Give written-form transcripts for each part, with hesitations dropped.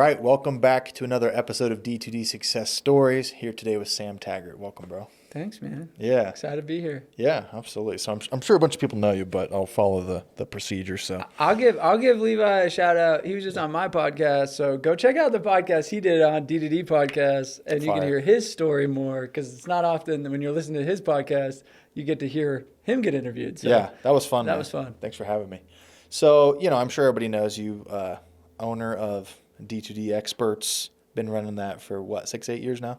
right, welcome back to another episode of D2D Success Stories. Here today with Sam Taggart. Welcome, bro. Thanks, man. Yeah. Excited to be here. Yeah, absolutely. So I'm sure a bunch of people know you, but I'll follow the procedure. So I'll give Levi a shout out. He was just on my podcast, so go check out the podcast he did on D2D podcast, and you can hear his story more because it's not often when you're listening to his podcast you get to hear him get interviewed. So yeah, that was fun. That was fun. Thanks for having me. So I'm sure everybody knows you, owner of D2D Experts. Been running that for what, 6-8 years now?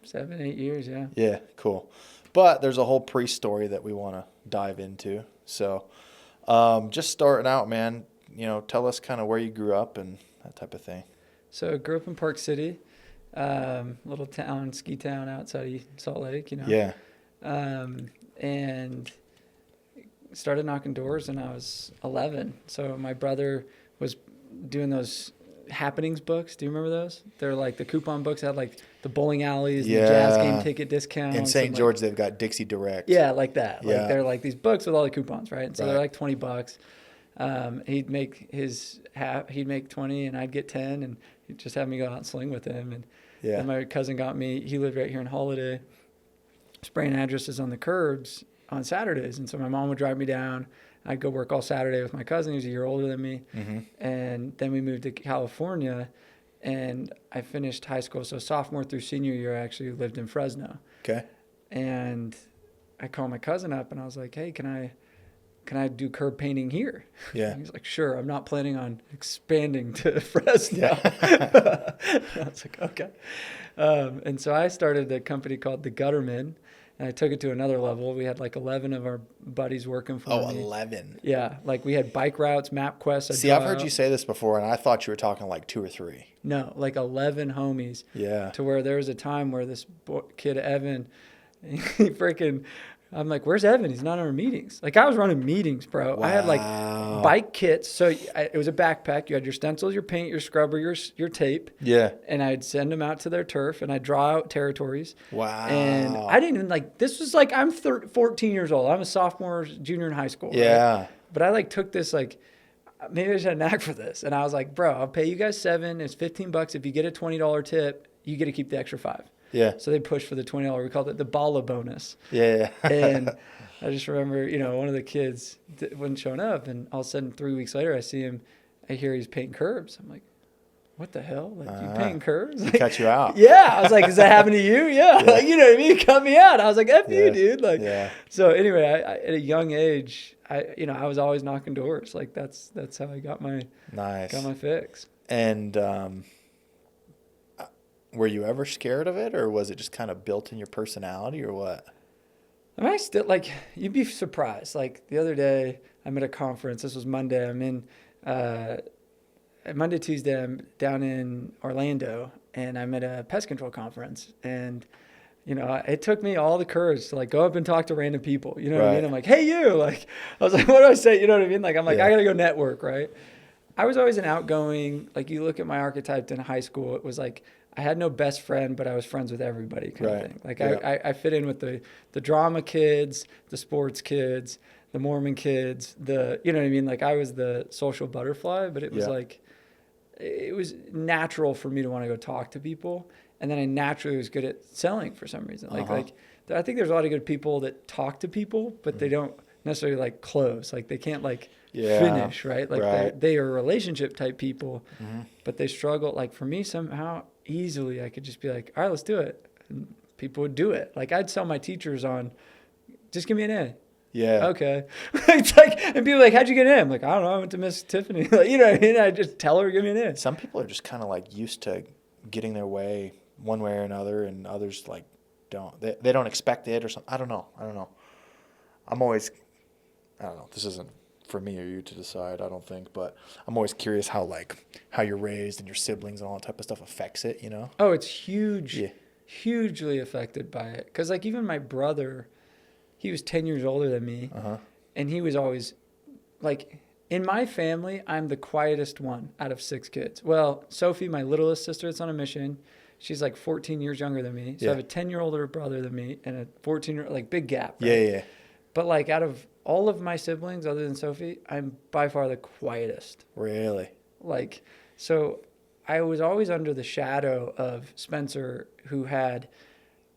7-8 years, yeah. Yeah, cool. But there's a whole pre-story that we want to dive into. So just starting out, man, tell us kind of where you grew up and that type of thing. So I grew up in Park City, little town, ski town outside of Salt Lake, Yeah. And started knocking doors when I was 11. So my brother was doing those happenings books. Do you remember those? They're like the coupon books that had like the bowling alleys, and the jazz game ticket discounts. In St. George, they've got Dixie Direct. Yeah, like that. Yeah. Like they're like these books with all the coupons, right? And so Right. they're like $20. He'd make he'd make 20 and I'd get 10, and he'd just have me go out and sling with him. And then my cousin got me, he lived right here in Holiday, spraying addresses on the curbs on Saturdays. And so my mom would drive me down. I'd go work all Saturday with my cousin. He was a year older than me. Mm-hmm. And then we moved to California, and I finished high school. So sophomore through senior year, I actually lived in Fresno. Okay. And I called my cousin up, and I was like, hey, can I do curb painting here? Yeah. He's like, sure. I'm not planning on expanding to Fresno. Yeah. I was like, okay. And so I started a company called The Gutterman, and I took it to another level. We had like 11 of our buddies working for me. Oh, 11. Yeah. Like we had bike routes, MapQuest. See, I've heard you say this before, and I thought you were talking like 2 or 3. No, like 11 homies. Yeah. To where there was a time where this kid, Evan, I'm like, where's Evan? He's not in our meetings. Like I was running meetings, bro. Wow. I had like bike kits. So it was a backpack. You had your stencils, your paint, your scrubber, your tape. Yeah. And I'd send them out to their turf, and I'd draw out territories. Wow. And I didn't even this was like, I'm 14 years old. I'm a sophomore, junior in high school. Yeah. Right? But I took this maybe I just had a knack for this. And I was like, bro, I'll pay you guys $7. It's $15. If you get a $20 tip, you get to keep the extra $5. Yeah. So they pushed for the $20. We called it the Bala bonus. Yeah. And I just remember, one of the kids wasn't showing up, and all of a sudden 3 weeks later, I hear he's painting curbs. I'm like, what the hell? You painting curbs? Cut you out. Yeah. I was like, does that happen to you? Yeah. You know what I mean? Cut me out. I was like, F you, dude. Yeah. So anyway, I at a young age, I was always knocking doors. Like that's how I got my fix. And were you ever scared of it, or was it just kind of built in your personality, or what? I mean, I still you'd be surprised. Like the other day, I'm at a conference. This was Monday. I'm in Monday, Tuesday. I'm down in Orlando, and I'm at a pest control conference. And it took me all the courage to go up and talk to random people. You know what I mean? I'm like, hey, you. I was like, what do I say? You know what I mean? I gotta go network, right? I was always an outgoing. You look at my archetype in high school. It was I had no best friend, but I was friends with everybody kind of thing. I fit in with the drama kids, the sports kids, the Mormon kids, you know what I mean? I was the social butterfly, but it was it was natural for me to want to go talk to people. And then I naturally was good at selling for some reason. I think there's a lot of good people that talk to people, but they don't necessarily close. They can't finish, right? They are relationship type people, but they struggle. For me, somehow easily I could just be like, all right, let's do it. And people would do it. I'd sell my teachers on, just give me an A. Yeah. Okay. And people are like, how'd you get an A? I'm like, I don't know. I went to Miss Tiffany. You know what I mean? I just tell her, give me an A. Some people are just kind of used to getting their way one way or another, and others don't. They don't expect it or something. I don't know. I don't know. This isn't for me or you to decide, I don't think, but I'm always curious how you're raised and your siblings and all that type of stuff affects it, Oh, it's huge, hugely affected by it. Because even my brother, he was 10 years older than me, and he was always in my family, I'm the quietest one out of 6 kids. Well, Sophie, my littlest sister that's on a mission, she's 14 years younger than me. So I have a 10-year older brother than me and a 14-year big gap. Right? Yeah. But out of all of my siblings, other than Sophie, I'm by far the quietest. Really? So I was always under the shadow of Spencer, who had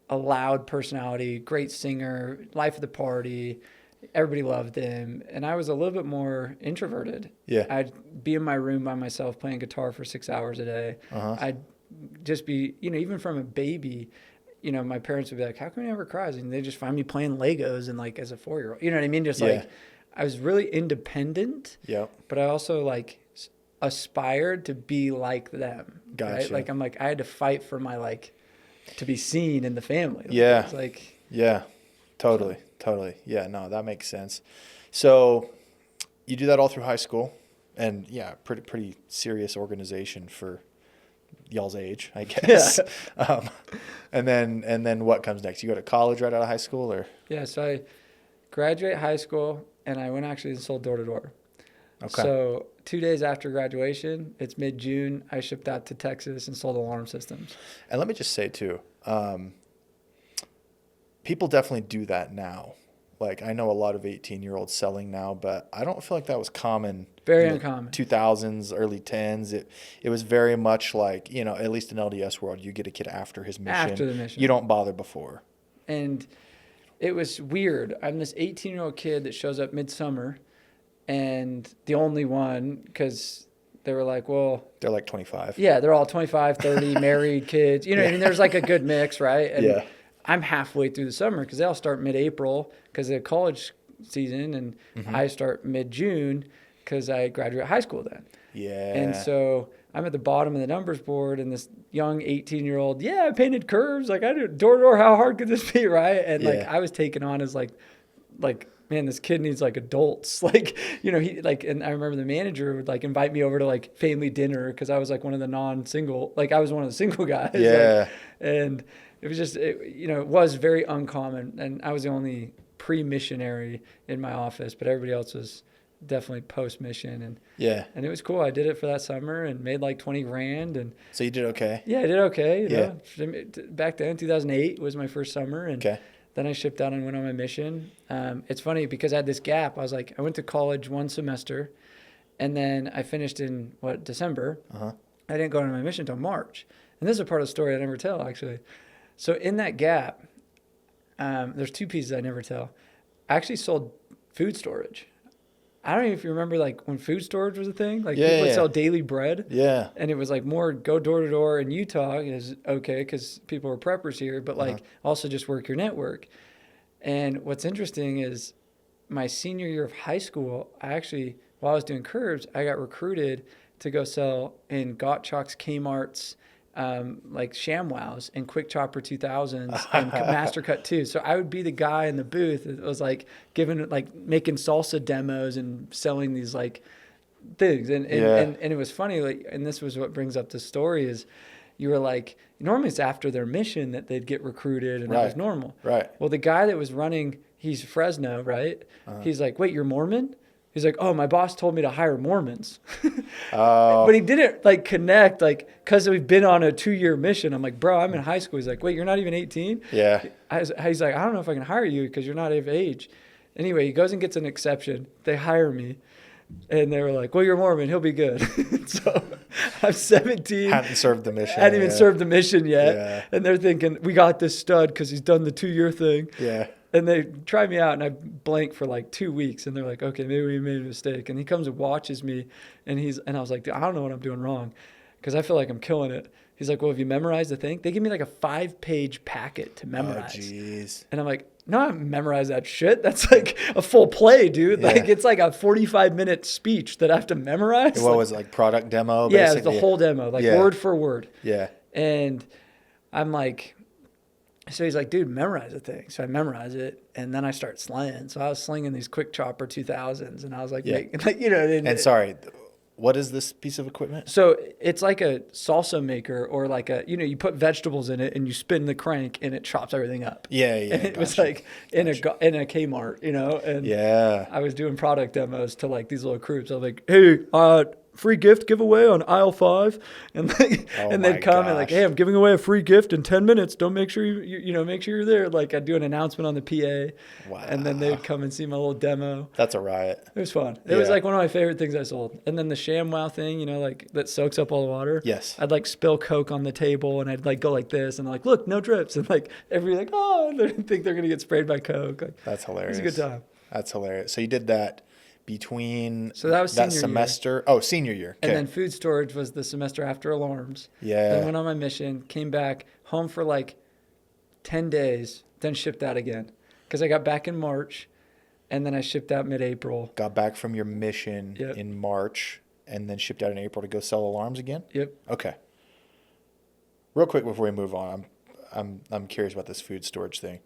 a loud personality, great singer, life of the party. Everybody loved him. And I was a little bit more introverted. Yeah. I'd be in my room by myself playing guitar for 6 hours a day. I'd just be, even from a baby, my parents would be like, how come he never cries? And they just find me playing Legos and like as a 4-year-old, you know what I mean? Just like, I was really independent, but I also like aspired to be like them. Gotcha. Right? Like, I'm like, I had to fight for my, like, to be seen in the family. Yeah. It's like, yeah, totally. Yeah, no, that makes sense. So you do that all through high school, and pretty serious organization for y'all's age, I guess. Yeah. And then what comes next? You go to college right out of high school, or? Yeah. So I graduate high school, and I went actually and sold door to door. Okay. So 2 days after graduation, it's mid-June, I shipped out to Texas and sold alarm systems. And let me just say too, people definitely do that now. Like, I know a lot of 18-year-olds selling now, but I don't feel like that was common. Very uncommon. 2000s, early 10s. It was very much like, at least in LDS world, you get a kid after his mission. After the mission. You don't bother before. And it was weird. I'm this 18-year-old kid that shows up midsummer, and the only one, because they were like, well... They're like 25. Yeah, they're all 25, 30, married kids. You know what I mean? There's like a good mix, right? And I'm halfway through the summer because they all start mid-April because of college season, and I start mid-June because I graduate high school then. Yeah. And so I'm at the bottom of the numbers board, and this young 18-year-old, I painted curves. Like, I do door-to-door. How hard could this be, right? And like, I was taken on as like, man, this kid needs like adults. Like, he like, and I remember the manager would like invite me over to like family dinner because I was like one of the non-single, like I was one of the single guys. Yeah. Like, and it was just, it was very uncommon. And I was the only pre-missionary in my office, but everybody else was definitely post-mission. And it was cool. I did it for that summer and made like 20 grand. And so you did okay? Yeah, I did okay. You know? Back then, 2008 was my first summer. And then I shipped out and went on my mission. It's funny because I had this gap. I went to college one semester, and then I finished in December. I didn't go on my mission until March. And this is a part of the story I never tell, actually. So in that gap, there's two pieces I never tell. I actually sold food storage. I don't know if you remember, like, when food storage was a thing. Like, people would sell daily bread. Yeah. And it was, like, more go door-to-door in Utah is okay because people were preppers here, but, like, also just work your network. And what's interesting is my senior year of high school, I actually, while I was doing curves, I got recruited to go sell in Gottschalk's, Kmart's, like ShamWows and Quick Chopper 2000s and Master Cut 2. So I would be the guy in the booth that was like making salsa demos and selling these like things. And it was funny. Like, and this was what brings up the story is you were like, normally it's after their mission that they'd get recruited and that was normal. Right. Well, the guy that was running, he's Fresno, right? He's like, wait, you're Mormon? He's like, oh, my boss told me to hire Mormons. But he didn't like connect, like, because we've been on a 2-year mission. I'm like, bro, I'm in high school. He's like, wait, you're not even 18? Yeah. He's like, I don't know if I can hire you because you're not of age. Anyway, he goes and gets an exception. They hire me. And they were like, well, you're Mormon. He'll be good. So I'm 17. Hadn't served the mission. Hadn't even served the mission yet. Yeah. And they're thinking, we got this stud because he's done the 2-year thing. Yeah. And they try me out, and I blank for like 2 weeks. And they're like, okay, maybe we made a mistake. And he comes and watches me, and I was like, I don't know what I'm doing wrong because I feel like I'm killing it. He's like, well, have you memorized the thing? They give me like a 5-page packet to memorize. Oh, jeez. And I'm like, no, I haven't memorized that shit. That's like a full play, dude. Yeah. Like, it's like a 45-minute speech that I have to memorize. What was it, like product demo? Yeah, it was the whole demo, like word for word. Yeah. And I'm like, so he's like, dude, memorize the thing. So I memorize it, and then I start slinging. So I was slinging these Quick Chopper 2000s, and I was like, making, like, you know. And sorry, what is this piece of equipment? So it's like a salsa maker, or like you put vegetables in it, and you spin the crank, and it chops everything up. Yeah. And it was like in a Kmart, and I was doing product demos to like these little groups. I was like, hey, free gift giveaway on aisle 5, and and they'd come and like, hey, I'm giving away a free gift in 10 minutes. Don't make sure make sure you're there. Like I'd do an announcement on the PA, Wow. and then they'd come and see my little demo. That's a riot. It was fun. It was like one of my favorite things I sold. And then the ShamWow thing, like that soaks up all the water. Yes. I'd like spill Coke on the table, and I'd like go like this, and like, look, no drips, and like everybody like, oh, they think they're gonna get sprayed by Coke. Like, that's hilarious. It was a good time. That's hilarious. So you did that between that was that senior semester. Year. Oh, senior year. Okay. And then food storage was the semester after alarms. Yeah. Then went on my mission, came back home for like 10 days, then shipped out again. Because I got back in March, and then I shipped out mid-April. Got back from your mission in March, and then shipped out in April to go sell alarms again? Yep. Okay. Real quick before we move on, I'm curious about this food storage thing.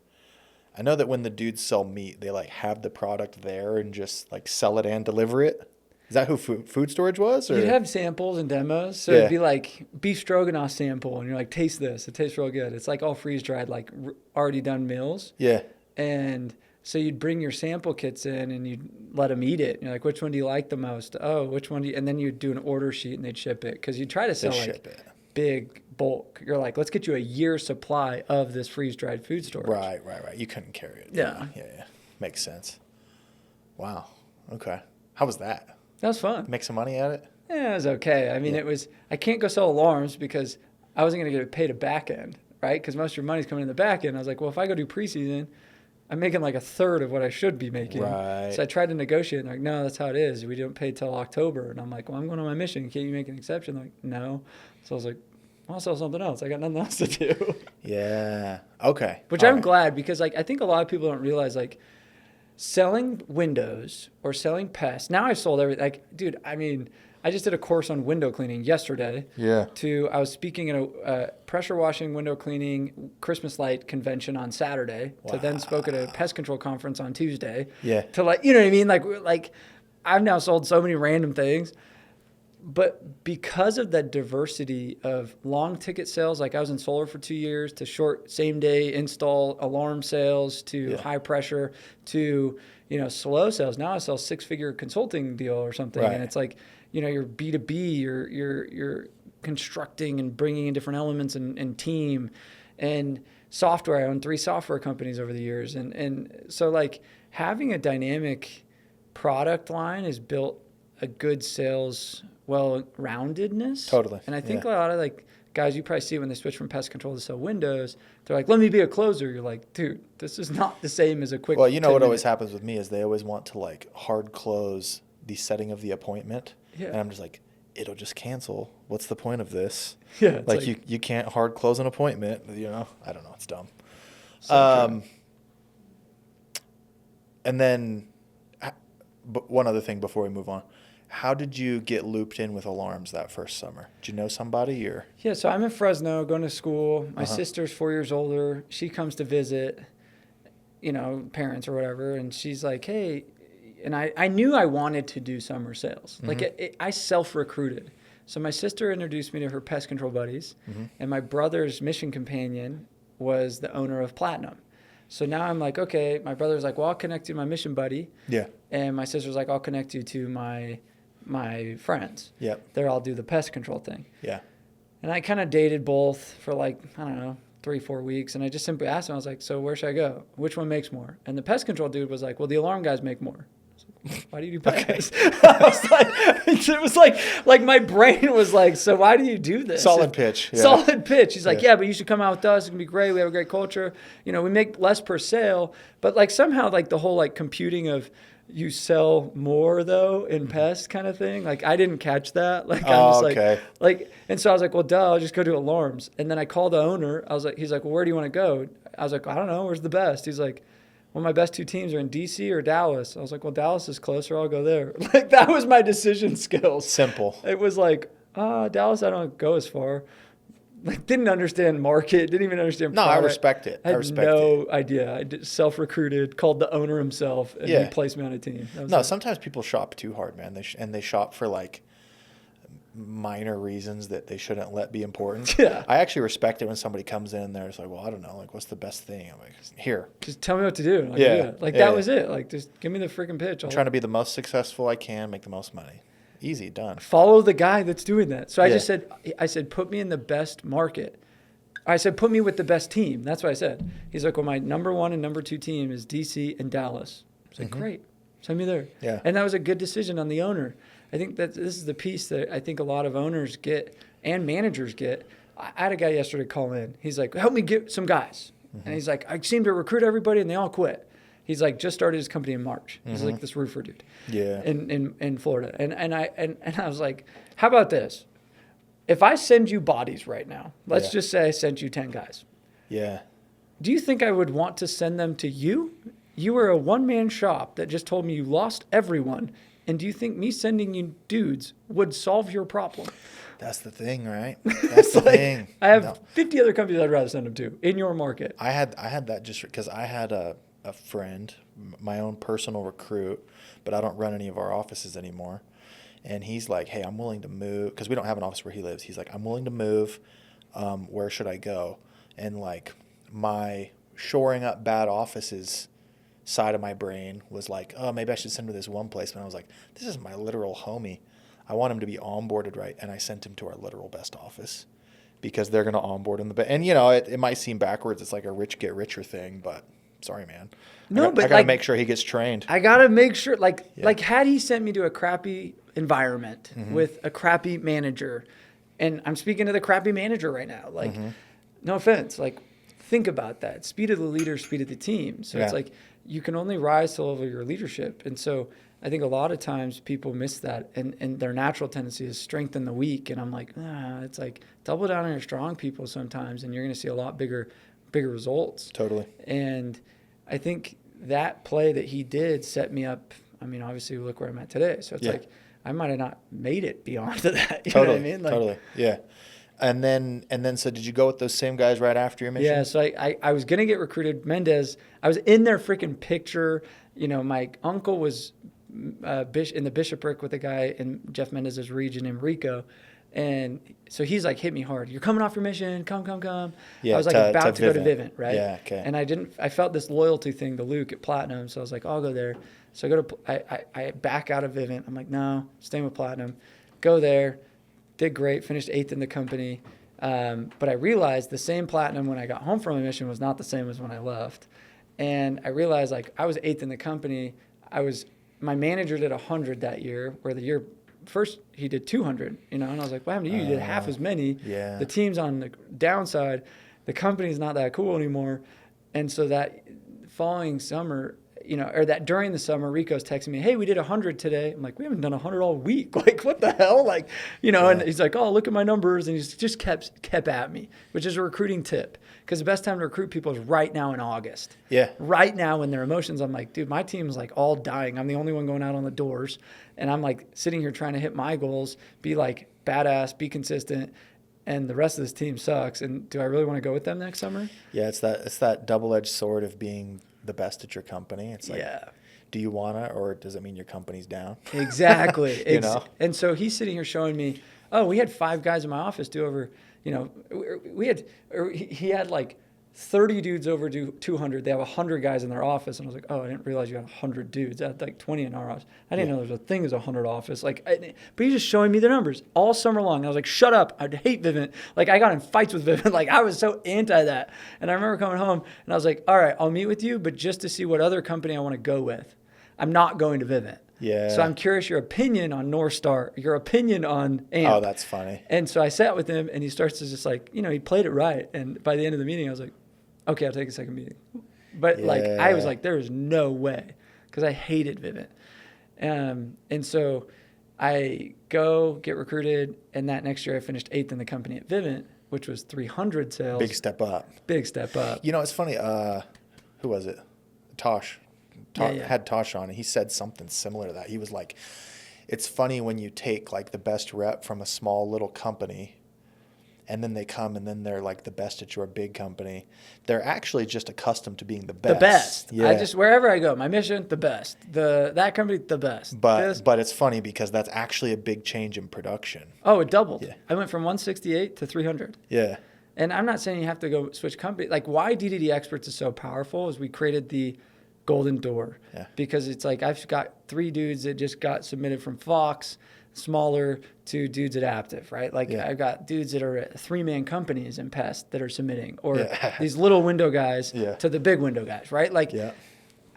I know that when the dudes sell meat, they like have the product there and just like sell it and deliver it. Is that who food storage was? Or? You'd have samples and demos. So it'd be like beef stroganoff sample, and you're like, taste this. It tastes real good. It's like all freeze dried, like already done meals. Yeah. And so you'd bring your sample kits in and you'd let them eat it. And you're like, which one do you like the most? Oh, which one do you? And then you'd do an order sheet and they'd ship it. Because you'd try to sell like big bulk. You're like, let's get you a year's supply of this freeze dried food storage. Right. You couldn't carry it. Yeah. Makes sense. Wow. Okay. How was that? That was fun. Make some money at it? Yeah, it was okay. I mean, I can't go sell alarms because I wasn't going to get paid a back end, right? Because most of your money's coming in the back end. I was like, well, if I go do preseason, I'm making like a third of what I should be making. Right. So I tried to negotiate. And like, no, that's how it is. We don't pay till October. And I'm like, well, I'm going on my mission. Can't you make an exception? They're like, no. So I was like, I'll sell something else. I got nothing else to do. Yeah. Okay. Which I'm glad, because like I think a lot of people don't realize like selling windows or selling pests. Now I've sold everything. Like, dude, I mean, I just did a course on window cleaning yesterday. Yeah. I was speaking at a pressure washing, window cleaning, Christmas light convention on Saturday. Wow. To then spoke at a pest control conference on Tuesday. Yeah. To like, you know what I mean? Like I've now sold so many random things. But because of that diversity of long ticket sales, like I was in solar for 2 years, to short same day install alarm sales, to high pressure, to, slow sales. Now I sell 6-figure consulting deal or something. Right. And it's like, you're B2B, you're constructing and bringing in different elements and team and software. I own 3 software companies over the years. And so like having a dynamic product line has built a good sales well-roundedness. Totally. And I think a lot of like guys, you probably see when they switch from pest control to sell windows, they're like, let me be a closer. You're like, dude, this is not the same as a quick. Well, what always happens with me is they always want to like hard close the setting of the appointment. Yeah. And I'm just like, it'll just cancel. What's the point of this? Yeah. Like you can't hard close an appointment, I don't know. It's dumb. So and then one other thing before we move on. How did you get looped in with alarms that first summer? Did you know somebody or? Yeah, so I'm in Fresno going to school. My sister's 4 years older. She comes to visit, parents or whatever. And she's like, hey, and I knew I wanted to do summer sales. Mm-hmm. Like I self-recruited. So my sister introduced me to her pest control buddies. Mm-hmm. And my brother's mission companion was the owner of Platinum. So now I'm like, okay, my brother's like, well, I'll connect you to my mission buddy. Yeah. And my sister's like, I'll connect you to my friends. Yep. They'll all do the pest control thing. Yeah. And I kind of dated both for like, I don't know, 3-4 weeks. And I just simply asked him, I was like, so where should I go? Which one makes more? And the pest control dude was like, well, the alarm guys make more. I was like, why do you do pest? I was like, it was like my brain was like, so why do you do this? Solid pitch. Yeah. Solid pitch. He's like, yeah, but you should come out with us. It's going to be great. We have a great culture. We make less per sale. But like somehow like the whole like computing of, you sell more though in pest kind of thing. Like I didn't catch that. Like I'm just like, and so I was like, well, duh, I'll just go do alarms. And then I called the owner. He's like, well, where do you want to go? I was like, I don't know. Where's the best? He's like, well, my best 2 teams are in DC or Dallas. I was like, well, Dallas is closer. I'll go there. Like that was my decision skills. Simple. It was like, Dallas, I don't go as far. Like didn't understand market, didn't even understand product. No, I respect it. I had no idea. I self-recruited, called the owner himself, and he placed me on a team. No, sometimes people shop too hard, man. They shop for like minor reasons that they shouldn't let be important. Yeah. I actually respect it when somebody comes in and they're just like, well, I don't know, like what's the best thing? I'm like, here. Just tell me what to do. Like, that was it. Like just give me the freaking pitch. I'm trying to be the most successful I can, make the most money. Easy, done. Follow the guy that's doing that. So I Yeah. just said, put me in the best market. I said, put me with the best team. That's what I said. He's like, well, my number 1 and number 2 team is DC and Dallas. I was like, great. Send me there. Yeah. And that was a good decision on the owner. I think that this is the piece that I think a lot of owners get and managers get. I had a guy yesterday call in. He's like, help me get some guys. And he's like, I seem to recruit everybody and they all quit. He's like, just started his company in March. He's like this roofer dude. Yeah. In Florida. And I was like, how about this? If I send you bodies right now, let's just say I sent you 10 guys. Yeah. Do you think I would want to send them to you? You were a one-man shop that just told me you lost everyone. And do you think me sending you dudes would solve your problem? That's the thing, right? That's the thing. I have 50 other companies I'd rather send them to in your market. I had that just because I had a friend, my own personal recruit, but I don't run any of our offices anymore. And he's like, hey, I'm willing to move, because we don't have an office where he lives. He's like, I'm willing to move. Where should I go? And like my shoring up bad offices side of my brain was like, oh, maybe I should send him to this one place. But I was like, this is my literal homie. I want him to be onboarded right. And I sent him to our literal best office because they're going to onboard him the best. And, you know, it might seem backwards. It's like a rich get richer thing, but sorry, man. No, but I got to make sure he gets trained. I got to make sure, like had he sent me to a crappy environment with a crappy manager, and I'm speaking to the crappy manager right now, like, no offense, like, think about that. Speed of the leader, speed of the team. So it's like, you can only rise to the level of your leadership. And so I think a lot of times people miss that, and their natural tendency is strengthen the weak. And I'm like, it's like double down on your strong people sometimes, and you're going to see a lot bigger results. Totally. And I think that play that he did set me up. I mean, obviously, look where I'm at today. So it's like I might have not made it beyond that. You know what I mean? Like, totally. Yeah. And then, so did you go with those same guys right after your mission? Yeah. So I was going to get recruited. Mendez, I was in their freaking picture. You know, my uncle was in the bishopric with a guy in Jeff Mendez's region, Enrico. And so he's like, hit me hard. You're coming off your mission. Come. Yeah, I was like about to go to Vivint, right? Yeah, okay. And I felt this loyalty thing to Luke at Platinum. So I was like, I'll go there. So I back out of Vivint. I'm like, no, staying with Platinum. Go there. Did great. Finished 8th in the company. But I realized the same Platinum when I got home from my mission was not the same as when I left. And I realized, like, I was 8th in the company. My manager did 100 that year, where the year first he did 200, you know, and I was like, what happened to you? You did half as many. Yeah. The team's on the downside. The company's not that cool anymore. And so that following summer, you know, or that during the summer, Rico's texting me, hey, we did 100 today. I'm like, we haven't done 100 all week. Like, what the hell? Like, you know, and he's like, oh, look at my numbers. And he's just kept at me, which is a recruiting tip. Because the best time to recruit people is right now in August. Yeah. Right now when their emotions, I'm like, dude, my team's like all dying. I'm the only one going out on the doors. And I'm like sitting here trying to hit my goals, be like badass, be consistent. And the rest of this team sucks. And do I really want to go with them next summer? Yeah, it's that double-edged sword of being the best at your company. It's like, do you want to, or does it mean your company's down? Exactly. You know? And so he's sitting here showing me, oh, we had 5 guys in my office do over, you know, he had like 30 dudes over do 200. They have 100 guys in their office. And I was like, oh, I didn't realize you had 100 dudes. I had like 20 in our office. I didn't know there was a thing as 100 office. Like, but he's just showing me the numbers all summer long. And I was like, shut up. I hate Vivint. Like, I got in fights with Vivint. Like, I was so anti that. And I remember coming home and I was like, all right, I'll meet with you, but just to see what other company I want to go with. I'm not going to Vivint. Yeah. So I'm curious your opinion on North Star, your opinion on AMP. Oh, that's funny. And so I sat with him and he starts to just like, you know, he played it right. And by the end of the meeting, I was like, okay, I'll take a second meeting. But like, I was like, there is no way, because I hated Vivint. And so I go get recruited, and that next year I finished 8th in the company at Vivint, which was 300 sales. Big step up. Big step up. You know, it's funny. Who was it? Tosh. Had Tosh on, and he said something similar to that. He was like, it's funny when you take like the best rep from a small little company, and then they come and then they're like the best at your big company. They're actually just accustomed to being the best. The best. Yeah. I just, wherever I go, my mission, the best. That company, the best. But it's funny because that's actually a big change in production. Oh, it doubled. Yeah. I went from 168 to 300. Yeah. And I'm not saying you have to go switch company. Like, why D2D Experts is so powerful is we created the golden door. Yeah. Because it's like I've got 3 dudes that just got submitted from Fox. smaller to dudes adaptive, right? Like Yeah. I've got dudes that are at 3-man companies in pest that are submitting, or Yeah. these little window guys Yeah. to the big window guys, right? Like Yeah.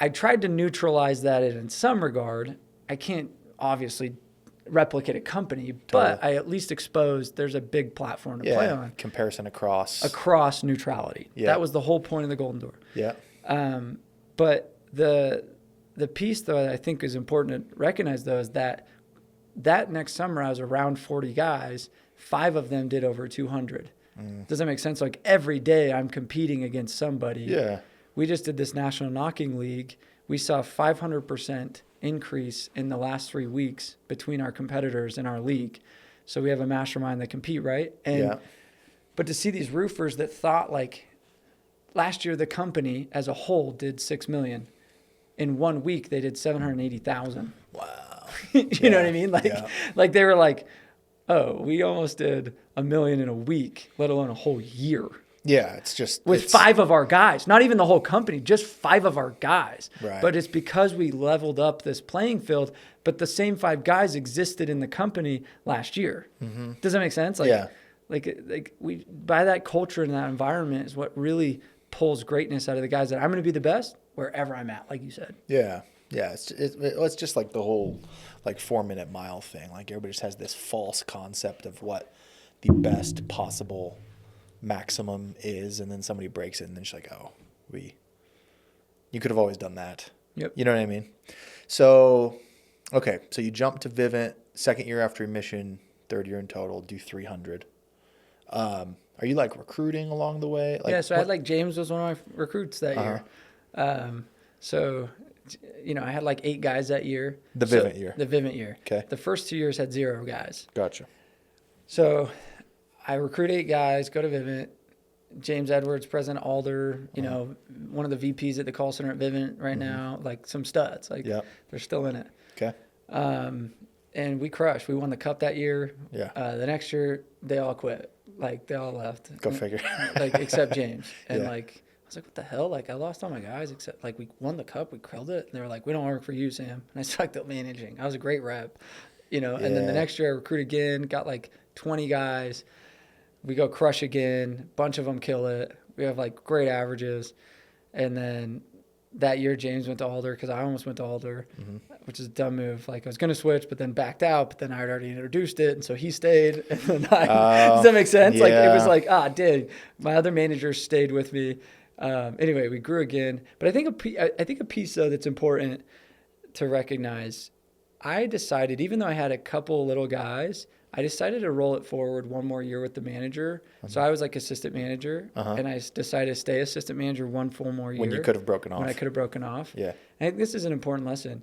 I tried to neutralize that in some regard. I can't obviously replicate a company, but Totally. I at least exposed there's a big platform to play on Comparison across neutrality. Yeah. That was the whole point of the Golden Door. Yeah. But the piece though I think is important to recognize though is that next summer I was around 40 guys, 5 of them did over 200. Does that make sense? Like every day I'm competing against somebody. Yeah. We just did this national knocking league. We saw 500% increase in the last 3 weeks between our competitors in our league. So we have a mastermind that compete, right? And but to see these roofers that thought like last year the company as a whole did 6 million. In 1 week they did 780,000. Wow. You know what I mean? Like they were like, oh, we almost did 1 million in a week, let alone a whole year. Yeah, it's just With 5 of our guys, not even the whole company, just 5 of our guys. Right. But it's because we leveled up this playing field, but the same 5 guys existed in the company last year. Mm-hmm. Does that make sense? Like we by that culture and that environment is what really pulls greatness out of the guys that I'm going to be the best wherever I'm at, like you said. Yeah. Yeah. It's just like the whole like 4-minute mile thing. Like everybody just has this false concept of what the best possible maximum is, and then somebody breaks it and then she's like, oh, you could have always done that. Yep. You know what I mean? So okay, so you jump to Vivint, 2nd year after emission, 3rd year in total, do 300. Are you like recruiting along the way? Like, yeah, so I had like James was one of my recruits that year. So you know, I had like 8 guys that year. The Vivint year. The Vivint year. Okay. The first 2 years had 0 guys. Gotcha. So I recruit 8 guys, go to Vivint. James Edwards, President Alder, you know, one of the VPs at the call center at Vivint right now, like some studs. Like they're still in it. Okay. And we crushed. We won the cup that year. Yeah. The next year, they all quit. Like they all left. Go figure. Like except James. And Yeah. like I was like, what the hell? Like I lost all my guys except like we won the cup, we killed it. And they were like, we don't work for you, Sam. And I sucked at managing. I was a great rep, you know. And then the next year I recruit again, got like 20 guys. We go crush again. Bunch of them kill it. We have like great averages. And then that year James went to Alder because I almost went to Alder, which is a dumb move. Like I was going to switch, but then backed out. But then I had already introduced it. And so he stayed. And then does that make sense? Yeah. Like it was like, dang. My other managers stayed with me. Anyway, we grew again. But I think a piece though that's important to recognize, I decided, even though I had a couple little guys, I decided to roll it forward 1 more year with the manager. So I was like assistant manager, and I decided to stay assistant manager 1 full more year. When you could have broken off. When I could have broken off. Yeah. I think this is an important lesson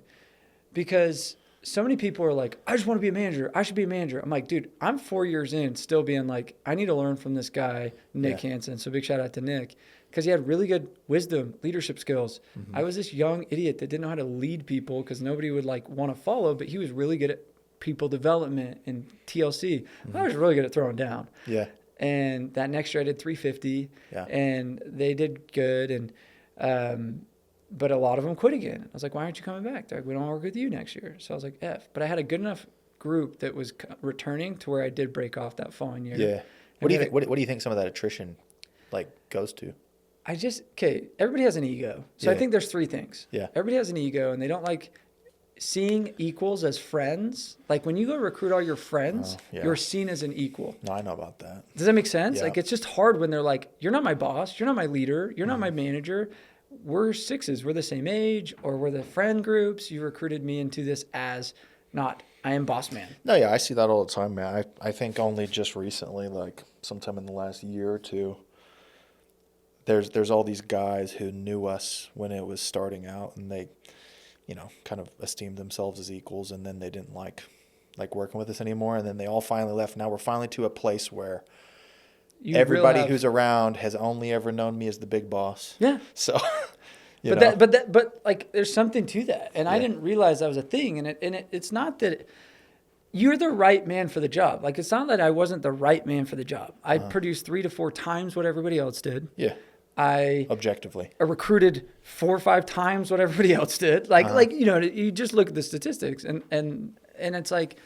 because so many people are like, I just want to be a manager. I should be a manager. I'm like, dude, I'm 4 years in still being like, I need to learn from this guy, Nick Hansen. So big shout out to Nick because he had really good wisdom, leadership skills. I was this young idiot that didn't know how to lead people because nobody would like want to follow, but he was really good at people development and TLC. I was really good at throwing down. Yeah. And that next year I did 350 and they did good. And, but a lot of them quit again. I was like, why aren't you coming back? They're like, we don't work with you next year. So I was like, F. But I had a good enough group that was returning to where I did break off that following year. Yeah. What do you think? What do you think some of that attrition like goes to? Everybody has an ego. So I think there's 3 things. Yeah. Everybody has an ego and they don't like seeing equals as friends. Like when you go recruit all your friends, you're seen as an equal. No, I know about that. Does that make sense? Yeah. Like it's just hard when they're like, you're not my boss, you're not my leader, you're not my manager. We're 6s, we're the same age, or we're the friend groups. You recruited me into this as not, I am boss man. No, yeah, I see that all the time, man. I think only just recently, like sometime in the last year or 2, there's all these guys who knew us when it was starting out, and they, you know, kind of esteemed themselves as equals, and then they didn't like working with us anymore, and then they all finally left. Now we're finally to a place where everybody who's around has only ever known me as the big boss. Yeah. So, but like there's something to that, and I didn't realize that was a thing. And it's not that you're the right man for the job. Like it's not that I wasn't the right man for the job. I produced 3 to 4 times what everybody else did. Yeah. I objectively recruited 4 or 5 times what everybody else did. Like you know, you just look at the statistics, and it's like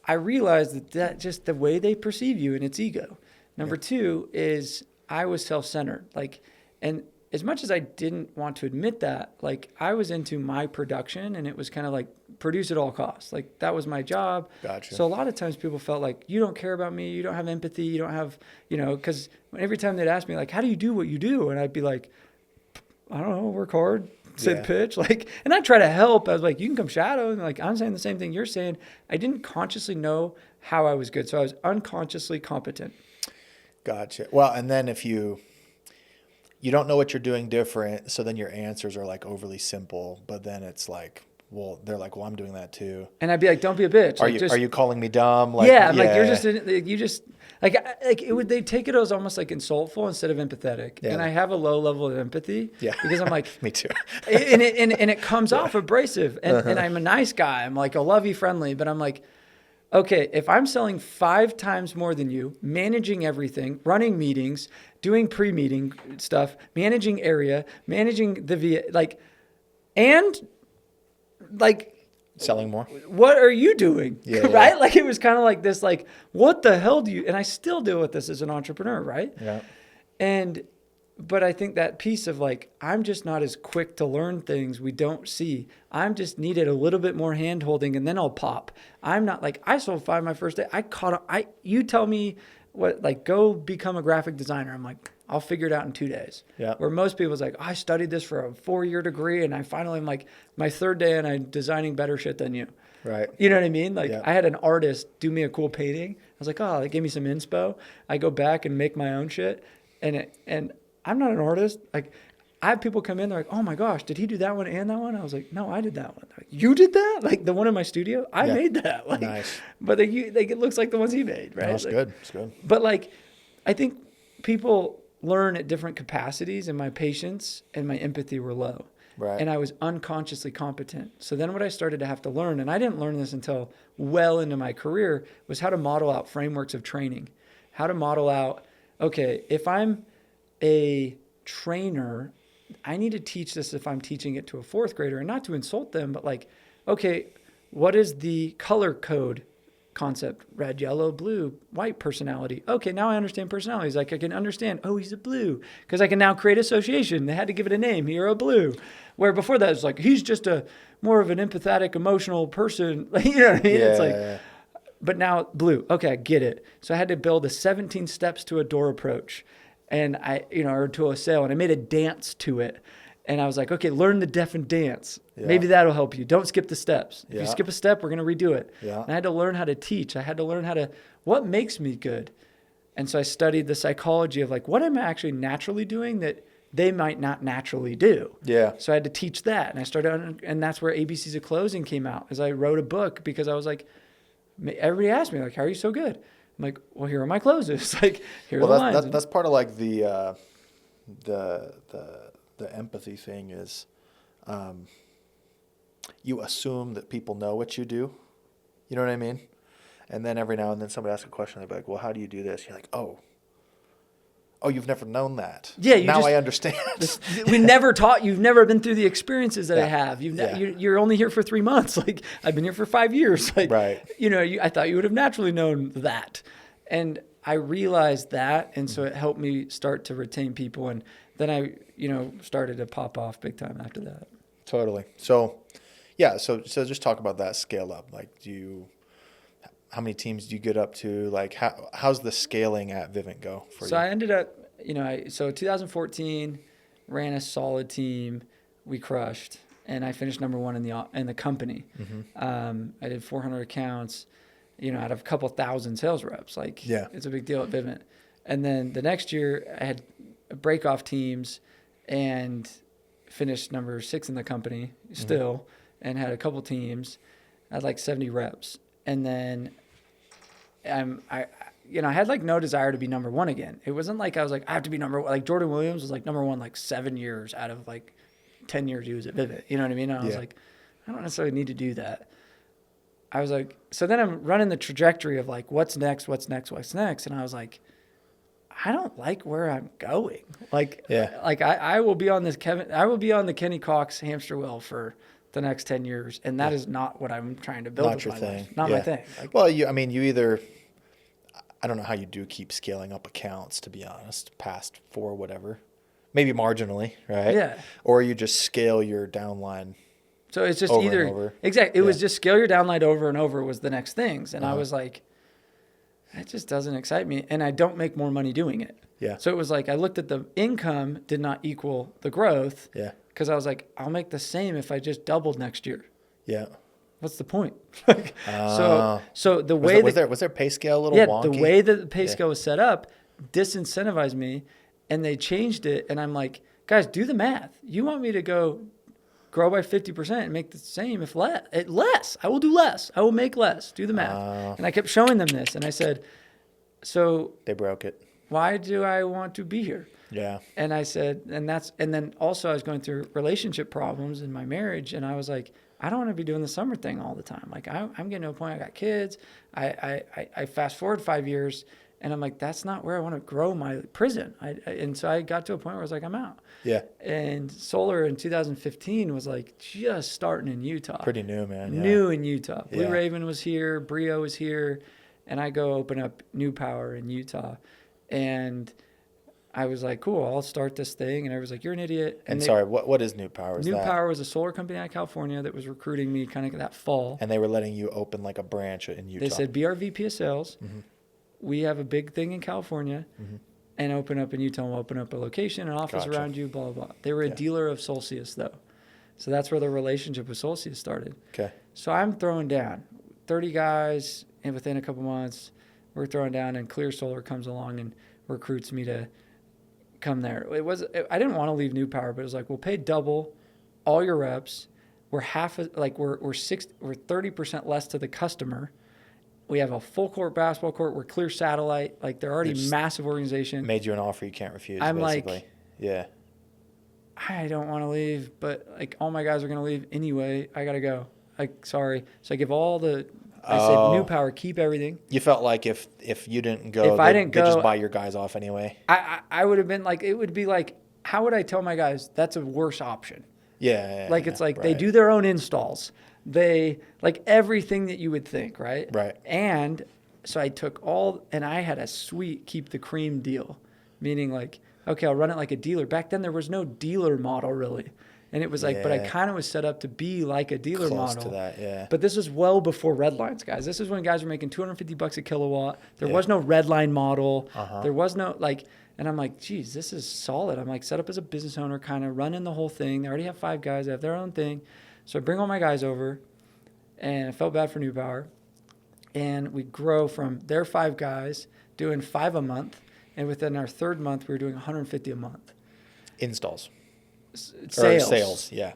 I realized that just the way they perceive you, and it's ego. Number two is I was self-centered. Like, and as much as I didn't want to admit that, like I was into my production, and it was kind of like produce at all costs. Like that was my job. Gotcha. So a lot of times people felt like, you don't care about me. You don't have empathy. You don't have, because every time they'd ask me like, how do you do what you do? And I'd be like, I don't know, work hard, sit pitch. Like, and I try to help. I was like, you can come shadow. And like, I'm saying the same thing you're saying. I didn't consciously know how I was good. So I was unconsciously competent. Gotcha. Well, and then if you don't know what you're doing different, so then your answers are like overly simple, but then it's like, well, they're like, well, I'm doing that too. And I'd be like, don't be a bitch. Are you calling me dumb? Like, you just they take it as almost like insultful instead of empathetic. Yeah. And I have a low level of empathy. Yeah. Because I'm like, me too. and it comes off abrasive. And I'm a nice guy. I'm like a lovey friendly, but I'm like, okay, if I'm selling 5 times more than you, managing everything, running meetings, doing pre-meeting stuff, managing area, managing selling more. What are you doing? Yeah, right? Yeah. Like it was kind of like this, like, what the hell do you, and I still deal with this as an entrepreneur, right? Yeah. But I think that piece of like, I'm just not as quick to learn things we don't see. I'm just needed a little bit more hand holding and then I'll pop. I'm not like, I sold 5 my first day. You tell me what, like, go become a graphic designer. I'm like, I'll figure it out in 2 days. Yeah. Where most people's like, I studied this for a 4-year degree and I finally am like my 3rd day and I'm designing better shit than you. Right. You know what I mean? Like I had an artist do me a cool painting. I was like, oh, they gave me some inspo. I go back and make my own shit. And I'm not an artist. Like I have people come in, they're like, oh my gosh, did he do that one and that one? I was like, no, I did that one. Like, you did that? Like the one in my studio? I made that. Like, nice. But it looks like the ones he made, right? No, it's good. It's good. But like, I think people learn at different capacities, and my patience and my empathy were low. Right. And I was unconsciously competent. So then what I started to have to learn, and I didn't learn this until well into my career, was how to model out frameworks of training. How to model out, okay, if I'm a trainer, I need to teach this if I'm teaching it to a 4th grader, and not to insult them, but like, okay, what is the color code concept? Red, yellow, blue, white personality. Okay, now I understand personalities. Like I can understand, oh, he's a blue, because I can now create association. They had to give it a name. You're a blue. Where before that, it's like, he's just a more of an empathetic, emotional person. You know what I mean? Yeah, it's like, but now blue. Okay, I get it. So I had to build a 17 steps to a door approach. And or to a sale, and I made a dance to it. And I was like, okay, learn the deaf and dance. Yeah. Maybe that'll help you. Don't skip the steps. If you skip a step, we're going to redo it. Yeah. And I had to learn how to teach. I had to learn what makes me good. And so I studied the psychology of like, what am I actually naturally doing that they might not naturally do? Yeah. So I had to teach that. And I started, and that's where ABCs of Closing came out, as I wrote a book, because I was like, everybody asked me like, how are you so good? I'm like, well, here are my closes. Like, here are the lines. That's part of like the empathy thing is, you assume that people know what you do. You know what I mean? And then every now and then somebody asks a question. They're like, well, how do you do this? You're like, oh, you've never known that. Yeah. Now I understand. We never taught. You've never been through the experiences that I have. You're only here for 3 months. Like I've been here for 5 years. Like, right. I thought you would have naturally known that. And I realized that. And so it helped me start to retain people. And then I, started to pop off big time after that. Totally. So, yeah. So just talk about that scale up. Like, how many teams do you get up to? Like, how's the scaling at Vivint go for you? So I ended up, 2014, ran a solid team. We crushed, and I finished number 1 in the company. Mm-hmm. I did 400 accounts, out of a couple thousand sales reps. Like, it's a big deal at Vivint. And then the next year, I had break-off teams and finished number 6 in the company still, and had a couple teams. I had like 70 reps. And then I had like no desire to be number 1 again. It wasn't like I was like, I have to be number 1. Like Jordan Williams was like number 1 like 7 years out of like 10 years he was at Vivint. You know what I mean? And I was like, I don't necessarily need to do that. I was like, so then I'm running the trajectory of like, what's next? And I was like, I don't like where I'm going. Like, I will be on the Kenny Cox hamster wheel for the next 10 years. And that is not what I'm trying to build Not with your my thing. life. Not my thing. Like, Well, you either, I don't know how you do keep scaling up accounts, to be honest, past 4 whatever. Maybe marginally, right? Yeah. Or you just scale your downline. So it's just Over either, and over. exactly. It was just scale your downline over and over was the next things. And I was like, that just doesn't excite me. And I don't make more money doing it. Yeah. So it was like, I looked at the income did not equal the growth. Yeah. Because I was like, I'll make the same if I just doubled next year. Yeah. What's the point? So the way was there pay scale a little wonky? the way that the pay scale was set up disincentivized me, and they changed it. And I'm like, guys, do the math. You want me to go grow by 50% and make the same if less? I will do less. I will make less. Do the math. And I kept showing them this, and I said, so they broke it. Why do I want to be here? Yeah. And I said, and then also I was going through relationship problems in my marriage, and I was like, I don't want to be doing the summer thing all the time. Like I'm getting to a point, I got kids. I fast forward 5 years, and I'm like, that's not where I want to grow my prison. And so I got to a point where I was like, I'm out. Yeah. And solar in 2015 was like just starting in Utah. Pretty new, man. Yeah. New in Utah. Blue Yeah. Raven was here. Brio was here. And I go open up New Power in Utah. And I was like, cool, I'll start this thing. And everyone's like, you're an idiot. And sorry, what is New Power? New Power was a solar company out of California that was recruiting me kind of that fall. And they were letting you open like a branch in Utah. They said, be our VP of sales. Mm-hmm. We have a big thing in California. Mm-hmm. And open up in Utah. We'll open up a location, an office Gotcha. around you, blah, blah, blah. They were a dealer of Solcius, though. So that's where the relationship with Solcius started. Okay. So I'm throwing down 30 guys, and within a couple months, we're throwing down, and Clear Solar comes along and recruits me to come there. I didn't want to leave New Power, but it was like, we'll pay double all your reps. We're we're 30% less to the customer. We have a full court basketball court. We're Clear Satellite. Like they're already massive organization. Made you an offer you can't refuse. I'm basically. like, yeah. I don't want to leave, but like all my guys are gonna leave anyway. I gotta go. Like sorry. So I give all the. I said New Power, keep everything. You felt like if you didn't go, they'd just buy your guys off anyway. I would have been like, it would be like, how would I tell my guys that's a worse option? Yeah. Like it's like right. they do their own installs. They like everything that you would think, right? Right. And so I took and I had a sweet keep the cream deal, meaning like, okay, I'll run it like a dealer. Back then there was no dealer model really. And it was like, but I kind of was set up to be like a dealer Close model. to that, yeah. But this was well before red lines, guys. This is when guys were making $250 a kilowatt. There was no red line model. There was no like, and I'm like, geez, this is solid. I'm like set up as a business owner, kind of running the whole thing. They already have 5 guys. They have their own thing. So I bring all my guys over, and I felt bad for New Power. And we grow from their 5 guys doing 5 a month. And within our 3rd month, we were doing 150 a month. Installs. Sales. Yeah.